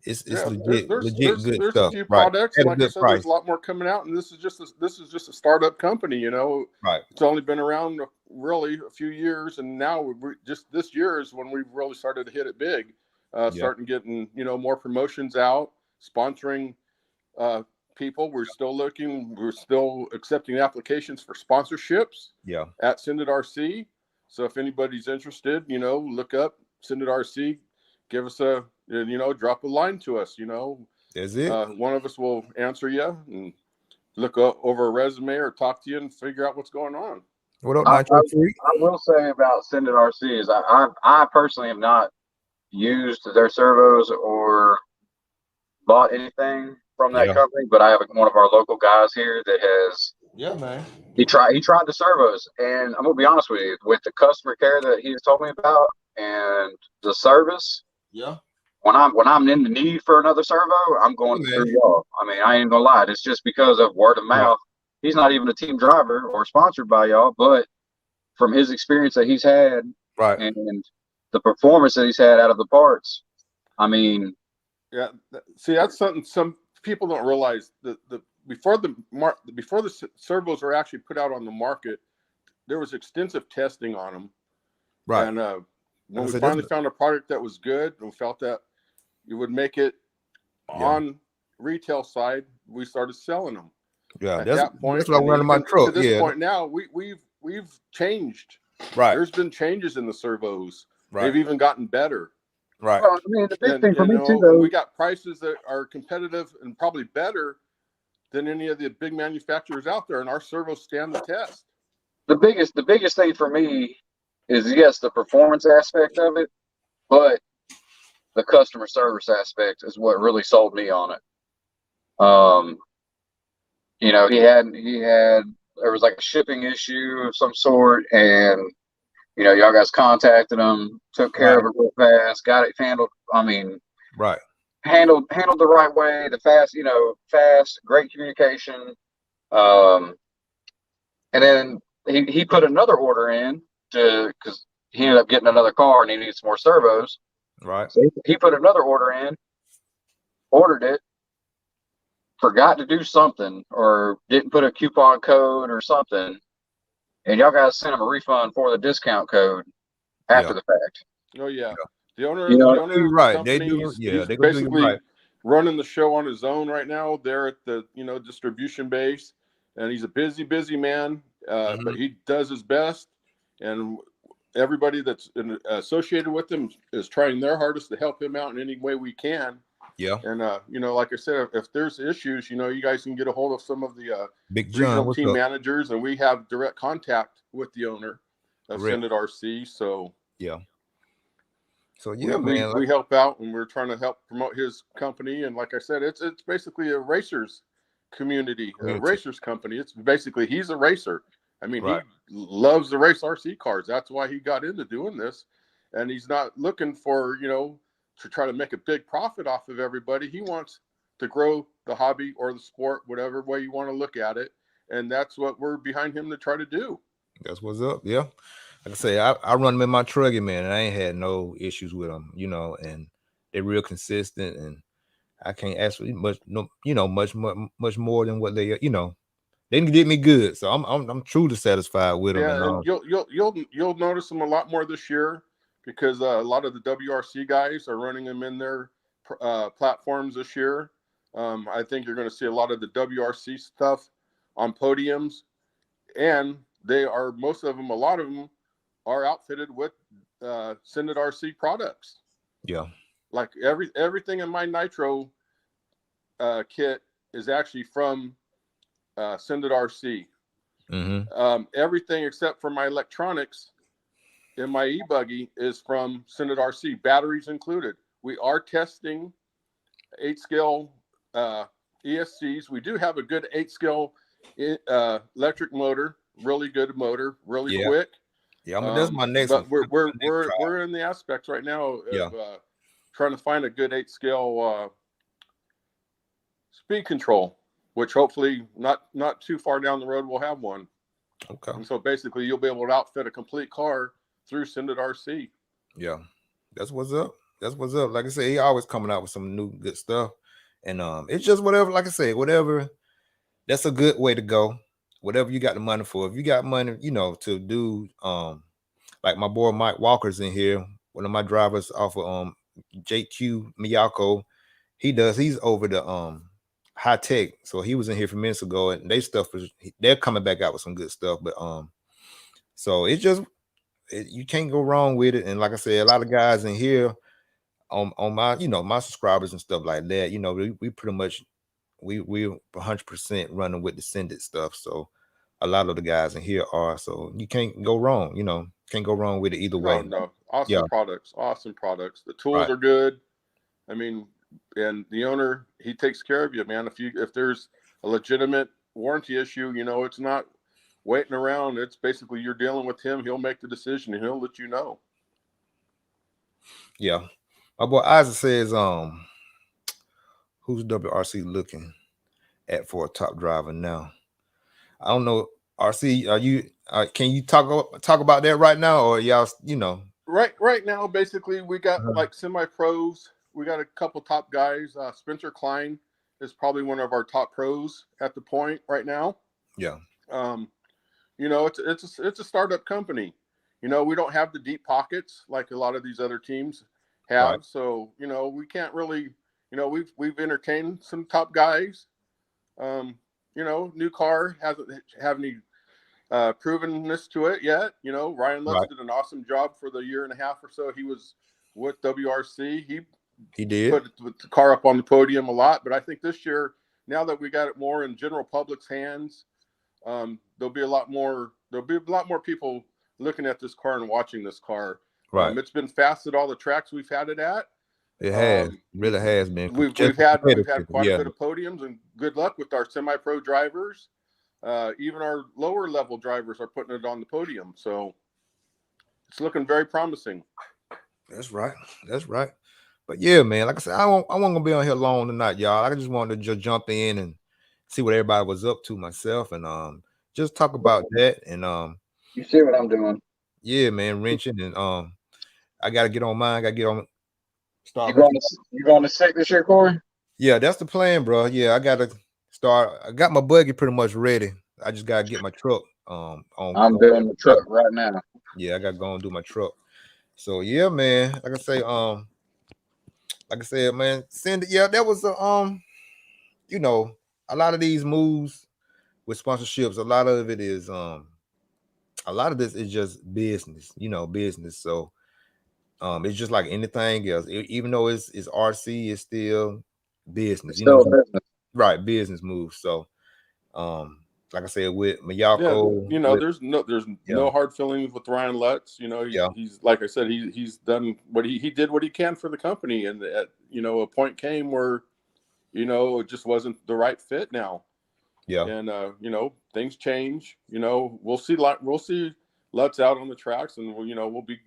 It's legit good stuff. There's a few products, and like I said, there's a lot more coming out, and this is just a startup company, Right. It's only been around really a few years, and now we're just this year is when we've really started to hit it big. Starting getting more promotions out, sponsoring people. We're still accepting applications for sponsorships. Yeah. At Sendit RC. So if anybody's interested, look up Sendit RC. Give us drop a line to us. That's it. One of us will answer you and look over a resume or talk to you and figure out what's going on. What up, I will say about Sendit RC is I personally have not used their servos or bought anything from that company, but I have one of our local guys here that has. Yeah, man. He tried the servos, and I'm gonna be honest with you, with the customer care that he has told me about and the service. Yeah. When I'm in the need for another servo, I'm going through y'all. I mean, I ain't gonna lie. It's just because of word of mouth. He's not even a team driver or sponsored by y'all, but from his experience that he's had, and the performance that he's had out of the parts, I mean. Yeah. See, that's something some people don't realize. Before the servos were actually put out on the market, there was extensive testing on them. Right. And when we finally found a product that was good and felt that you would make it on retail side, we started selling them. Yeah, at that point, that's what I'm running my truck. To this point now, we've changed. Right. There's been changes in the servos. Right. They've even gotten better. Right. Well, I mean, the big thing for me too, though, we got prices that are competitive and probably better than any of the big manufacturers out there, and our servos stand the test. The biggest thing for me is, yes, the performance aspect of it, but the customer service aspect is what really sold me on it. You know, there was like a shipping issue of some sort, and you know, y'all guys contacted him, took care of it real fast, got it handled. I mean, handled the right way, fast, great communication. And then he put another order in because he ended up getting another car and he needs more servos. Right. So he put another order in, ordered it, forgot to do something or didn't put a coupon code or something, and y'all guys sent him a refund for the discount code after the fact. Oh yeah. The owner, the owner of the company, he's basically running the show on his own right now. They're at the distribution base, and he's a busy man. But he does his best, and everybody that's associated with him is trying their hardest to help him out in any way we can. Yeah. And like I said, if there's issues, you guys can get a hold of some of the Big John, regional team managers, and we have direct contact with the owner of Sendit RC. So we help out, and we're trying to help promote his company. And like I said, it's basically a racers community, a racers company. It's basically, he's a racer. I mean, he loves to race RC cars. That's why he got into doing this, and he's not looking for to try to make a big profit off of everybody. He wants to grow the hobby or the sport, whatever way you want to look at it. And that's what we're behind him to try to do. That's what's up. Yeah. Like I say, I run them in my truggy, man, and I ain't had no issues with them, and they're real consistent, and I can't ask for much more than what they, they did me good. So I'm truly satisfied with them. Yeah, and you'll notice them a lot more this year, because a lot of the WRC guys are running them in their platforms this year. I think you're going to see a lot of the WRC stuff on podiums, and a lot of them are outfitted with Sendit RC products. Yeah, like everything in my Nitro kit is actually from Sendit RC. Everything except for my electronics in my e-buggy is from Sendit RC, batteries included. We are testing 8-scale ESCs. We do have a good 8-scale electric motor, really good motor, really quick. Yeah, that's my next one. But we're in the aspects right now of trying to find a good 8-scale speed control, which hopefully not too far down the road we'll have one. Okay. And so basically you'll be able to outfit a complete car through Sendit RC. Yeah, that's what's up. That's what's up. Like I said, he always coming out with some new good stuff, and it's just whatever. Like I said, whatever. That's a good way to go. Whatever you got the money for. If you got money, to do like my boy Mike Walker's in here, one of my drivers off of JQ Miyako. He's over the high tech. So he was in here a few minutes ago, and they're coming back out with some good stuff. But so it's just. You can't go wrong with it. And like I said, a lot of guys in here on my, my subscribers and stuff like that, we pretty much, we're 100% running with the Sendit stuff. So a lot of the guys in here are, so you can't go wrong, can't go wrong with it either way. No. Awesome products. The tools are good. I mean, and the owner, he takes care of you, man. If there's a legitimate warranty issue, it's not waiting around. It's basically you're dealing with him. He'll make the decision and he'll let you know. Yeah. My boy Isaac says, who's WRC looking at for a top driver now? I don't know. RC, are you can you talk about that right now, or y'all, Right now, basically we got like semi-pros. We got a couple top guys. Spencer Klein is probably one of our top pros at the point right now. Yeah. It's a startup company. You know, we don't have the deep pockets like a lot of these other teams have. Right. So, you know, we can't really, you know, we've entertained some top guys. You know, new car hasn't have any provenness to it yet. You know, Ryan Lutz Right. did an awesome job for the year and a half or so he was with WRC. He did. Put the car up on the podium a lot, but I think this year, now that we got it more in general public's hands, there'll be a lot more people looking at this car and watching this car. Right. It's been fast at all the tracks we've had it at. It has. Really has been. We've had quite a bit of podiums, and good luck with our semi-pro drivers. Even our lower level drivers are putting it on the podium, so it's looking very promising. That's right. That's right. But yeah, man, like I said, I wasn't gonna be on here long tonight, y'all. I just wanted to just jump in and see what everybody was up to myself, and just talk about that. And you see what I'm doing? Yeah, man, wrenching, and I gotta get on mine. I gotta get on. Start. You going to SICK this year, Corey? Yeah, that's the plan, bro. Yeah, I gotta start. I got my buggy pretty much ready. I just gotta get my truck. I'm doing the truck right now. Yeah, I gotta go and do my truck. So yeah, man. Like I said, man, Cindy. Yeah, that was you know, a lot of these moves with sponsorships. A lot of it is a lot of this is just business. You know, business. So it's just like anything else. Even though it's RC, it's still business. It's still business. Right, business moves. So like I said, with Miyako, yeah, you know, there's no hard feelings with Ryan Lutz. You know, he's like I said, he's done what he did what he can for the company, and at, you know, a point came where, you know, it just wasn't the right fit now. Yeah, and you know, things change. You know, we'll see Lutz out on the tracks, and we'll be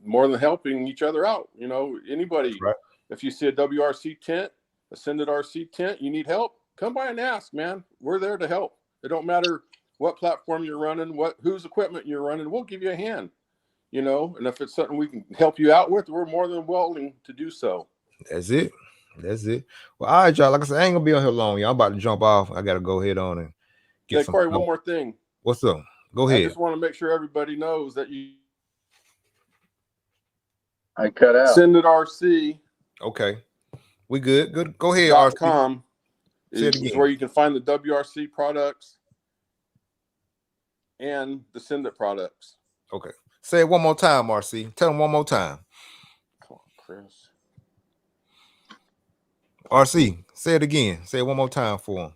more than helping each other out. You know, anybody, right. If you see a WRC tent, Ascended RC tent, you need help, come by and ask, man. We're there to help. It don't matter what platform you're running, whose equipment you're running, we'll give you a hand, you know, and if it's something we can help you out with, we're more than willing to do so. That's it. Well, all right, y'all. Like I said, I ain't gonna be on here long, y'all. I'm about to jump off. I gotta go ahead on and get some. Corey, one more thing. What's up? Go ahead. I just want to make sure everybody knows that I cut out. Ascended RC. Okay. We good. Good. Go ahead, .com is where you can find the WRC products and the Sendit products. Okay. Say it one more time, RC. Tell them one more time. Come on, Chris. RC, say it again. Say it one more time for them.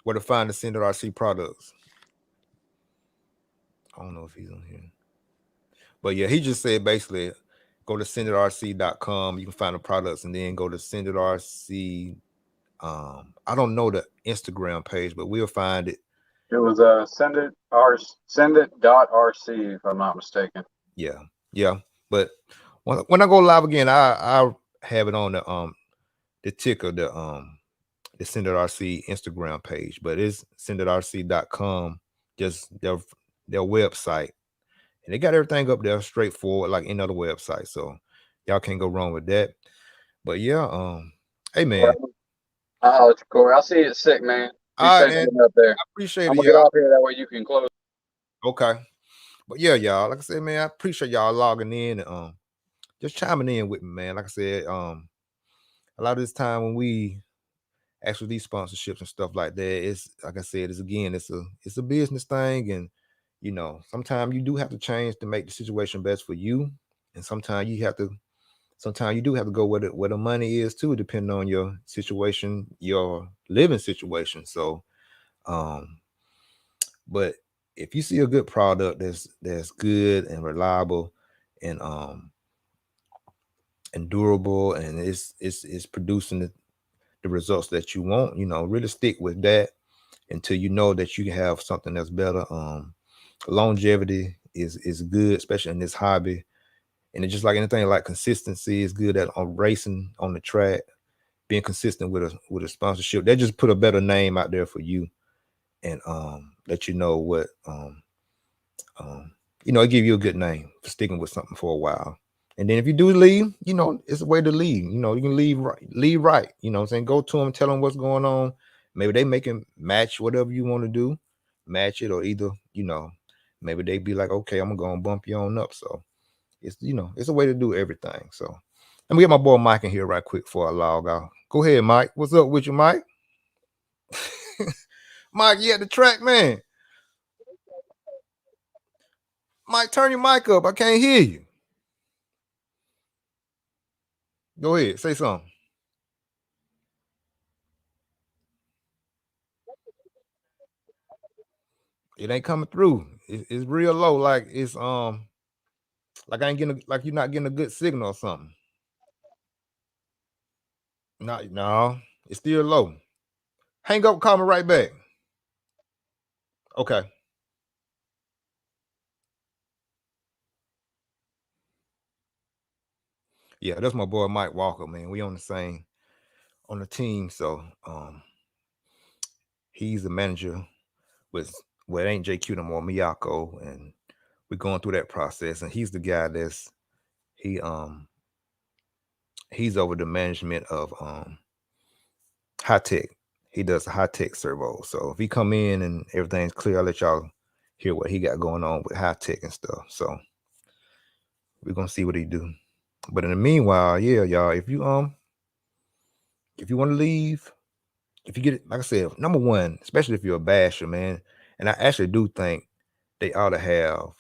Where to find the Sendit RC products. I don't know if he's on here. But yeah, he just said basically go to senditRC.com. You can find the products, and then go to Sendit RC. I don't know the Instagram page, but we'll find it. It was Sendit.RC, if I'm not mistaken. Yeah. But when I go live again, I have it on the ticker, the Sendit RC Instagram page, but it's senditRC.com, just their website. And they got everything up there straightforward, like any other website. So y'all can't go wrong with that. But yeah, hey man. I'll let you, Corey. I'll see you at SICK, man. All right, man. Up there. I appreciate it. I'm gonna get off here, that way you can close. Okay. But yeah, y'all. Like I said, man, I appreciate y'all logging in and just chiming in with me, man. Like I said, a lot of this time when we actually these sponsorships and stuff like that, it's like I said, it's a business thing, and you know, sometimes you do have to change to make the situation best for you, and sometimes you do have to go where the money is too, depending on your situation, your living situation. So, but if you see a good product that's good and reliable and durable, and it's producing the results that you want, you know, really stick with that until you know that you have something that's better. Longevity is good, especially in this hobby. And it's just like anything, like consistency is good at racing on the track, being consistent with a sponsorship. They just put a better name out there for you, and let you know what you know, it give you a good name for sticking with something for a while. And then if you do leave, you know, it's a way to leave. You know, you can leave right. You know what I'm saying? Go to them, tell them what's going on. Maybe they make it match whatever you want to do, match it, or either, you know, maybe they be like, okay, I'm gonna bump you on up. So it's it's a way to do everything. So let me get my boy Mike in here right quick before I log out. Go ahead, Mike. What's up with you, Mike? Mike, you at the track, man. Mike, turn your mic up. I can't hear you. Go ahead, say something. It ain't coming through. It's real low. Like it's like I ain't getting like you're not getting a good signal or something. Not no, it's still low. Hang up, call me right back. Okay. Yeah, that's my boy Mike Walker, man. We on the team. So he's the manager with well, it ain't JQ no more, Miyako, and we're going through that process. And he's the guy he's over the management of high tech. He does high tech servo. So if he come in and everything's clear, I'll let y'all hear what he got going on with high tech and stuff. So we're gonna see what he do. But in the meanwhile, yeah, y'all, if you want to leave, if you get it, like I said, number one, especially if you're a basher, man, and I actually do think they ought to have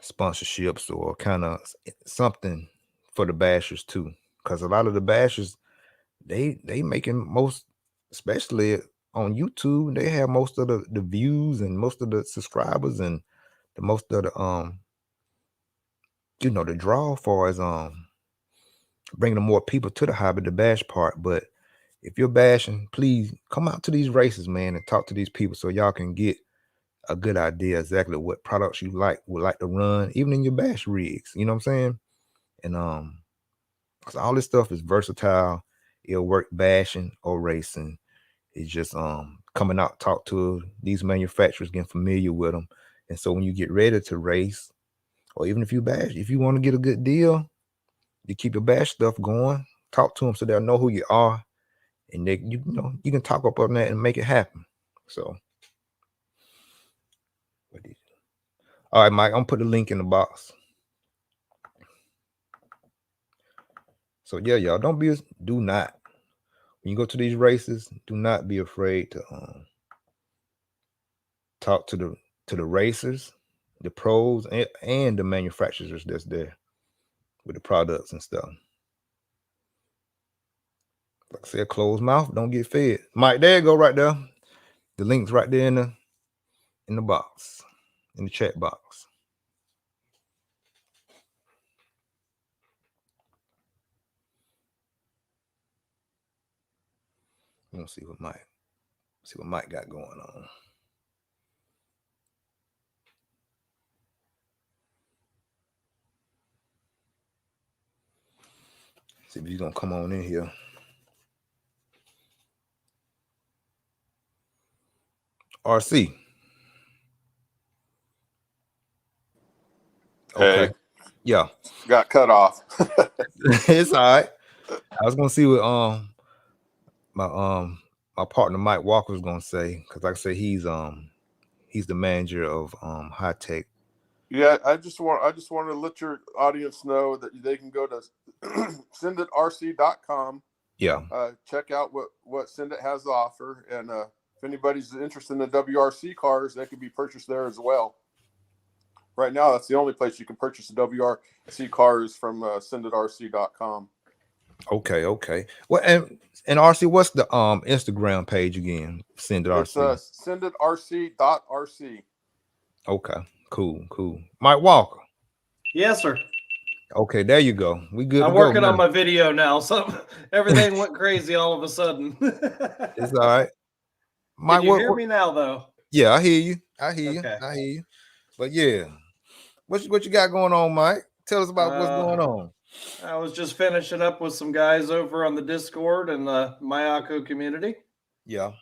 sponsorships or kind of something for the bashers too, because a lot of the bashers they making most, especially on YouTube, they have most of the views and most of the subscribers and the most of the the draw for as bringing more people to the hobby, the bash part. But if you're bashing, please come out to these races, man, and talk to these people so y'all can get a good idea exactly what products you would like to run, even in your bash rigs. You know what I'm saying? And cause all this stuff is versatile. It'll work bashing or racing. It's just coming out, talk to these manufacturers, getting familiar with them. And so when you get ready to race, or even if you bash, if you want to get a good deal, you keep your bash stuff going, talk to them so they'll know who you are, and they you can talk up on that and make it happen. So all right, Mike, I'm gonna put the link in the box. So yeah, y'all do not, when you go to these races, do not be afraid to talk to the racers, the pros, and the manufacturers that's there with the products and stuff. Like I said, closed mouth don't get fed. Mike, there you go, right there. The link's right there in the box, in the chat box. We're gonna see what Mike got going on. See if he's gonna come on in here. RC. Okay. Hey, yeah. Got cut off. It's all right. I was gonna see what my partner Mike Walker was gonna say, because like I said, he's the manager of high tech. Yeah, I just want to let your audience know that they can go to senditrc.com. Yeah. Check out what Sendit has to offer, and if anybody's interested in the WRC cars, they can be purchased there as well. Right now, that's the only place you can purchase the WRC cars from senditrc.com. Okay. Well, and RC, what's the Instagram page again? SenditRC. It's senditrc.rc. Okay, cool. Mike Walker. Yes, sir. Okay, there you go. We good. I'm working on my video now, so everything went crazy all of a sudden. It's all right. Mike, can you hear me now, though? Yeah, I hear you. I hear you. But yeah, what you got going on, Mike? Tell us about what's going on. I was just finishing up with some guys over on the Discord and the Mayako community. Yeah.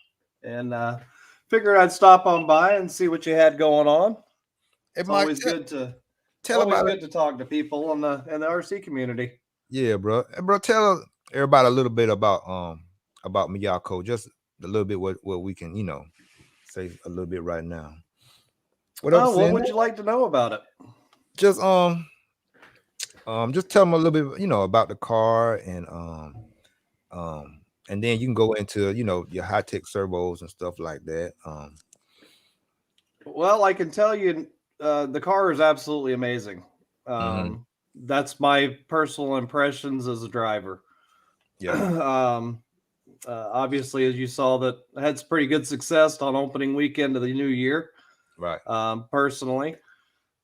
And figured I'd stop on by and see what you had going on. It's Mike, always good to talk to people in the RC community. Yeah, bro. Bro, tell everybody a little bit about Miyako, just a little bit what we can, say a little bit right now. What up, what Cindy? would you like to know about it? Just just tell them a little bit, about the car, and then you can go into, your high tech servos and stuff like that. Well, I can tell you, the car is absolutely amazing. Mhm. That's my personal impressions as a driver. Yeah, Obviously, as you saw, that had some pretty good success on opening weekend of the new year. right. Personally,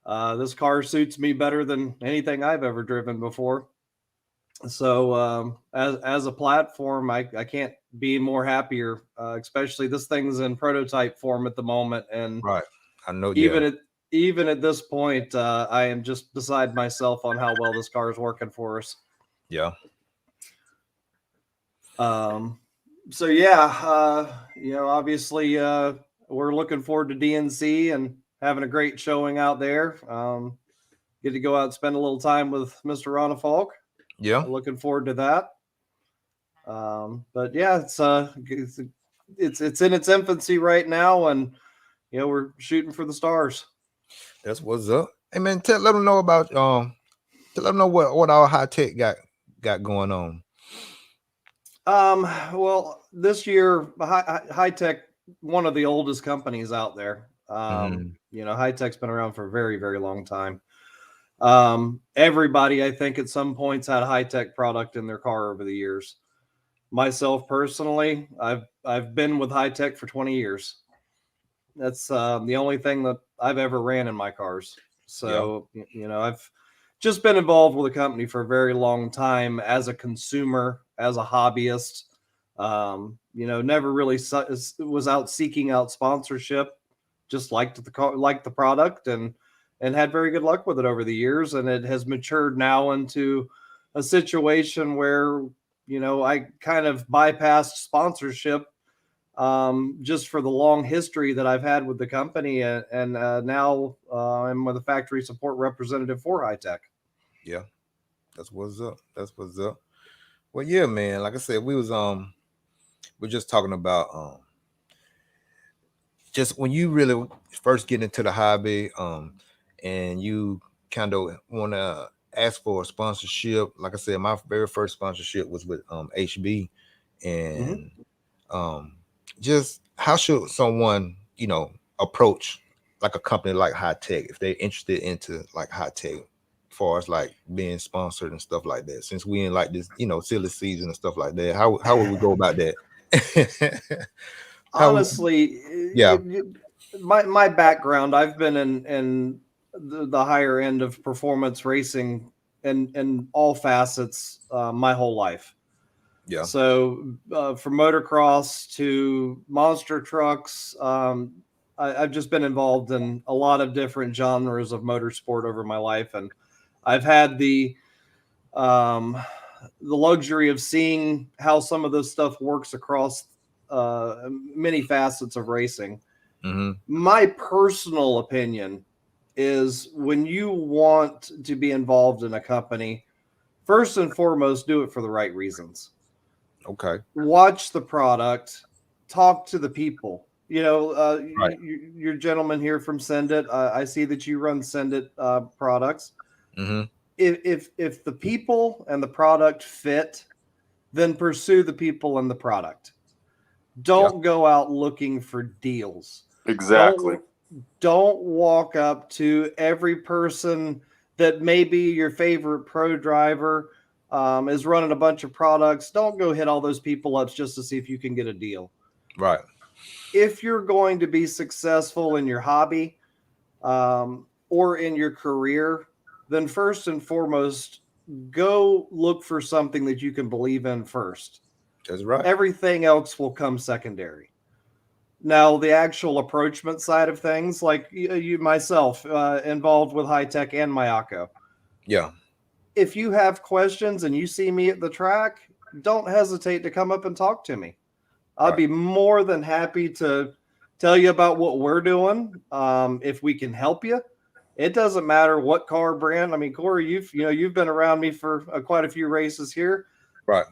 this car suits me better than anything I've ever driven before. So, as a platform, I can't be more happier. Especially this thing's in prototype form at the moment, and Right. I know. Yeah. even at even at this point, I am just beside myself on how well this car is working for us. Yeah. So yeah, obviously, we're looking forward to DNC and having a great showing out there. Get to go out and spend a little time with Mr. Ronna Falk. Yeah. Looking forward to that. But yeah, it's in its infancy right now, and we're shooting for the stars. That's what's up. Hey man, let them know about let them know what our high tech got going on. Well, this year, High Tech, one of the oldest companies out there. High Tech's been around for a very, very long time. Everybody, I think, at some points had a High Tech product in their car over the years. Myself personally, I've been with High Tech for 20 years. That's the only thing that I've ever ran in my cars. So, I've just been involved with the company for a very long time as a consumer, as a hobbyist. Never really was out seeking out sponsorship. Just liked the car, liked the product, and had very good luck with it over the years. And it has matured now into a situation where I kind of bypassed sponsorship just for the long history that I've had with the company, and now I'm with a factory support representative for High Tech. Yeah, that's what's up. That's what's up. Well, yeah, man. Like I said, we're just talking about just when you really first get into the hobby, and you kind of want to ask for a sponsorship. Like I said, my very first sponsorship was with HB, and just how should someone approach like a company like High Tech if they're interested into like High Tech, as far as like being sponsored and stuff like that? Since we in like this silly season and stuff like that, how would we go about that? Honestly, Yeah. My background, I've been in the higher end of performance racing in all facets my whole life. Yeah. So from motocross to monster trucks, I've just been involved in a lot of different genres of motorsport over my life, and I've had the luxury of seeing how some of this stuff works across many facets of racing. My personal opinion is when you want to be involved in a company, first and foremost, do it for the right reasons. Okay. Watch the product, talk to the people. Right. Your gentleman here from Send It, I see that you run Send It products. If the people and the product fit, then pursue the people and the product. Don't go out looking for deals. Exactly. Don't walk up to every person that may be your favorite pro driver is running a bunch of products. Don't go hit all those people up just to see if you can get a deal. Right. If you're going to be successful in your hobby or in your career, then first and foremost, go look for something that you can believe in first. That's right. Everything else will come secondary. Now, the actual approachment side of things, like you myself, involved with High Tech and Mayako. Yeah. If you have questions and you see me at the track, don't hesitate to come up and talk to me. I'd be more than happy to tell you about what we're doing. If we can help you, it doesn't matter what car brand. I mean, Corey, you've been around me for quite a few races here. Right.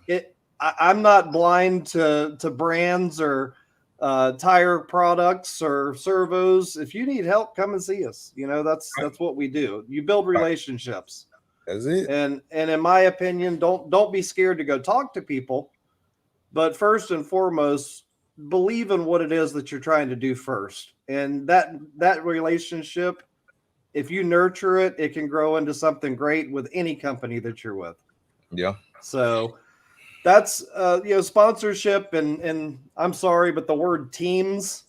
I'm not blind to brands or tire products or servos, if you need help, come and see us. That's what we do. You build relationships. That's it. And in my opinion, don't be scared to go talk to people, but first and foremost, believe in what it is that you're trying to do first. And that relationship, if you nurture it, it can grow into something great with any company that you're with. Yeah. So that's sponsorship, and I'm sorry, but the word teams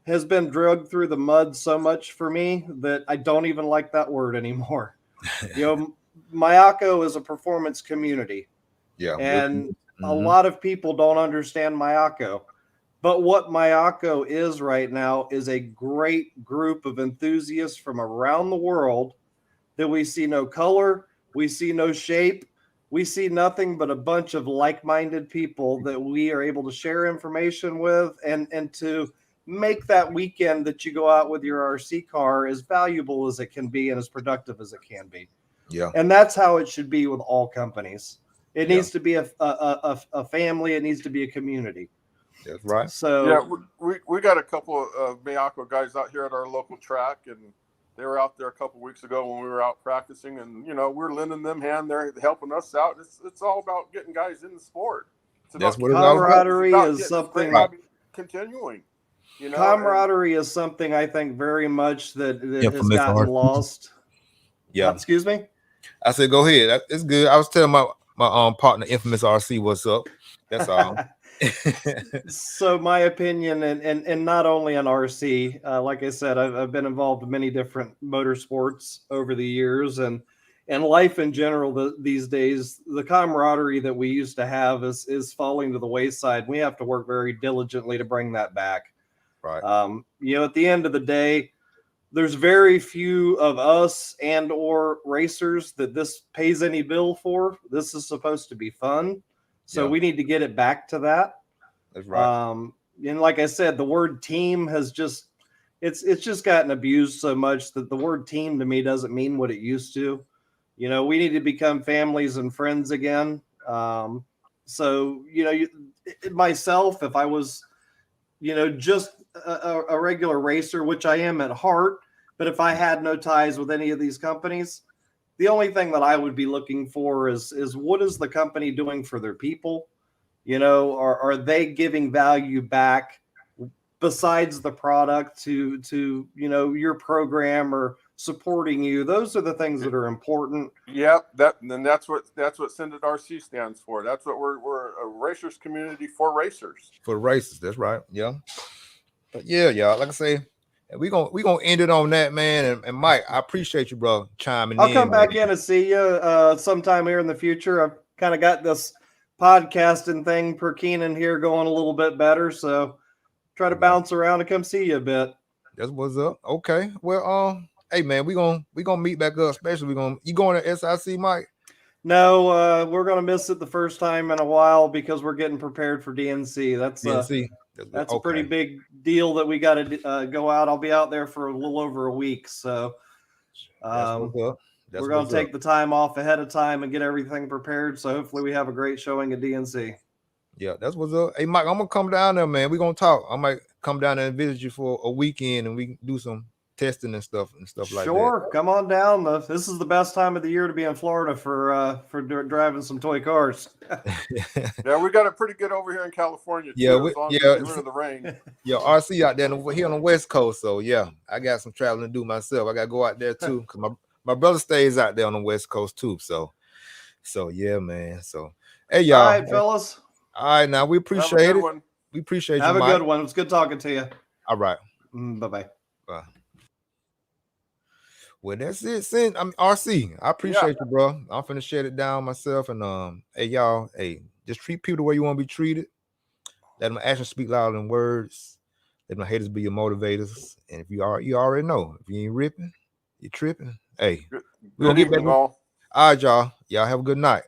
has been dragged through the mud so much for me that I don't even like that word anymore. Mayako is a performance community. Yeah. And a lot of people don't understand Mayako. But what Mayako is right now is a great group of enthusiasts from around the world that we see no color, we see no shape, we see nothing but a bunch of like-minded people that we are able to share information with and to make that weekend that you go out with your RC car as valuable as it can be and as productive as it can be. Yeah. And that's how it should be with all companies. It needs to be a family. It needs to be a community. That's right. So yeah, we got a couple of Mayako guys out here at our local track, and they were out there a couple of weeks ago when we were out practicing, and we're lending them hand. They're helping us out. It's all about getting guys in the sport. That's what it's all about. Camaraderie is something continuing. Camaraderie is something I think very much that has gotten lost. Yeah. Excuse me? I said, go ahead. It's good. I was telling my partner, Infamous RC, what's up. That's all. So my opinion, and not only on RC, like I said, I've been involved in many different motorsports over the years, and life in general these days, the camaraderie that we used to have is falling to the wayside. We have to work very diligently to bring that back. Right. At the end of the day, there's very few of us and or racers that this pays any bill for. This is supposed to be fun. So we need to get it back to that. That's right. And like I said, the word team has it's just gotten abused so much that the word team to me doesn't mean what it used to. We need to become families and friends again. So, myself, if I was, just a regular racer, which I am at heart, but if I had no ties with any of these companies, the only thing that I would be looking for is what is the company doing for their people? Are they giving value back besides the product to your program or supporting you? Those are the things that are important. Yep, that's what Send RC stands for. That's what we're a racers community for racers. For racers, that's right. Yeah. But yeah, y'all, like I say, we gonna end it on that, man. And Mike, I appreciate you, bro, chiming in. I'll come back in and see you sometime here in the future. I've kind of got this podcasting thing per Keenan here going a little bit better, so try to bounce around and come see you a bit. That's what's up. Okay. Well, hey man, we gonna meet back up. Especially you going to SIC, Mike? No, we're gonna miss it the first time in a while because we're getting prepared for DNC. That's DNC. That's a pretty big deal that we got to go out. I'll be out there for a little over a week, so we're going to take the time off ahead of time and get everything prepared. So hopefully we have a great showing at DNC. Yeah, that's what's up. Hey, Mike, I'm gonna come down there, man. We're gonna talk. I might come down there and visit you for a weekend, and we can do some testing and stuff like that. Sure, come on down. This is the best time of the year to be in Florida for driving some toy cars. Yeah, we got it pretty good over here in California. Too, yeah, get rid of the rain. Yeah, RC out there here on the West Coast. So yeah, I got some traveling to do myself. I got to go out there too because my brother stays out there on the West Coast too. So yeah, man. So hey, y'all. All right, fellas. All right, now we appreciate it. We appreciate you. Have a good one. It was good talking to you. All right. Bye-bye. Bye. Well, that's it. I'm RC. I appreciate you, bro. I'm finna shut it down myself. And hey, y'all, just treat people the way you want to be treated. Let my actions speak louder than words. Let my haters be your motivators. And if you already know. If you ain't ripping, you're tripping. Hey, we're gonna get back. All right, y'all. Y'all have a good night.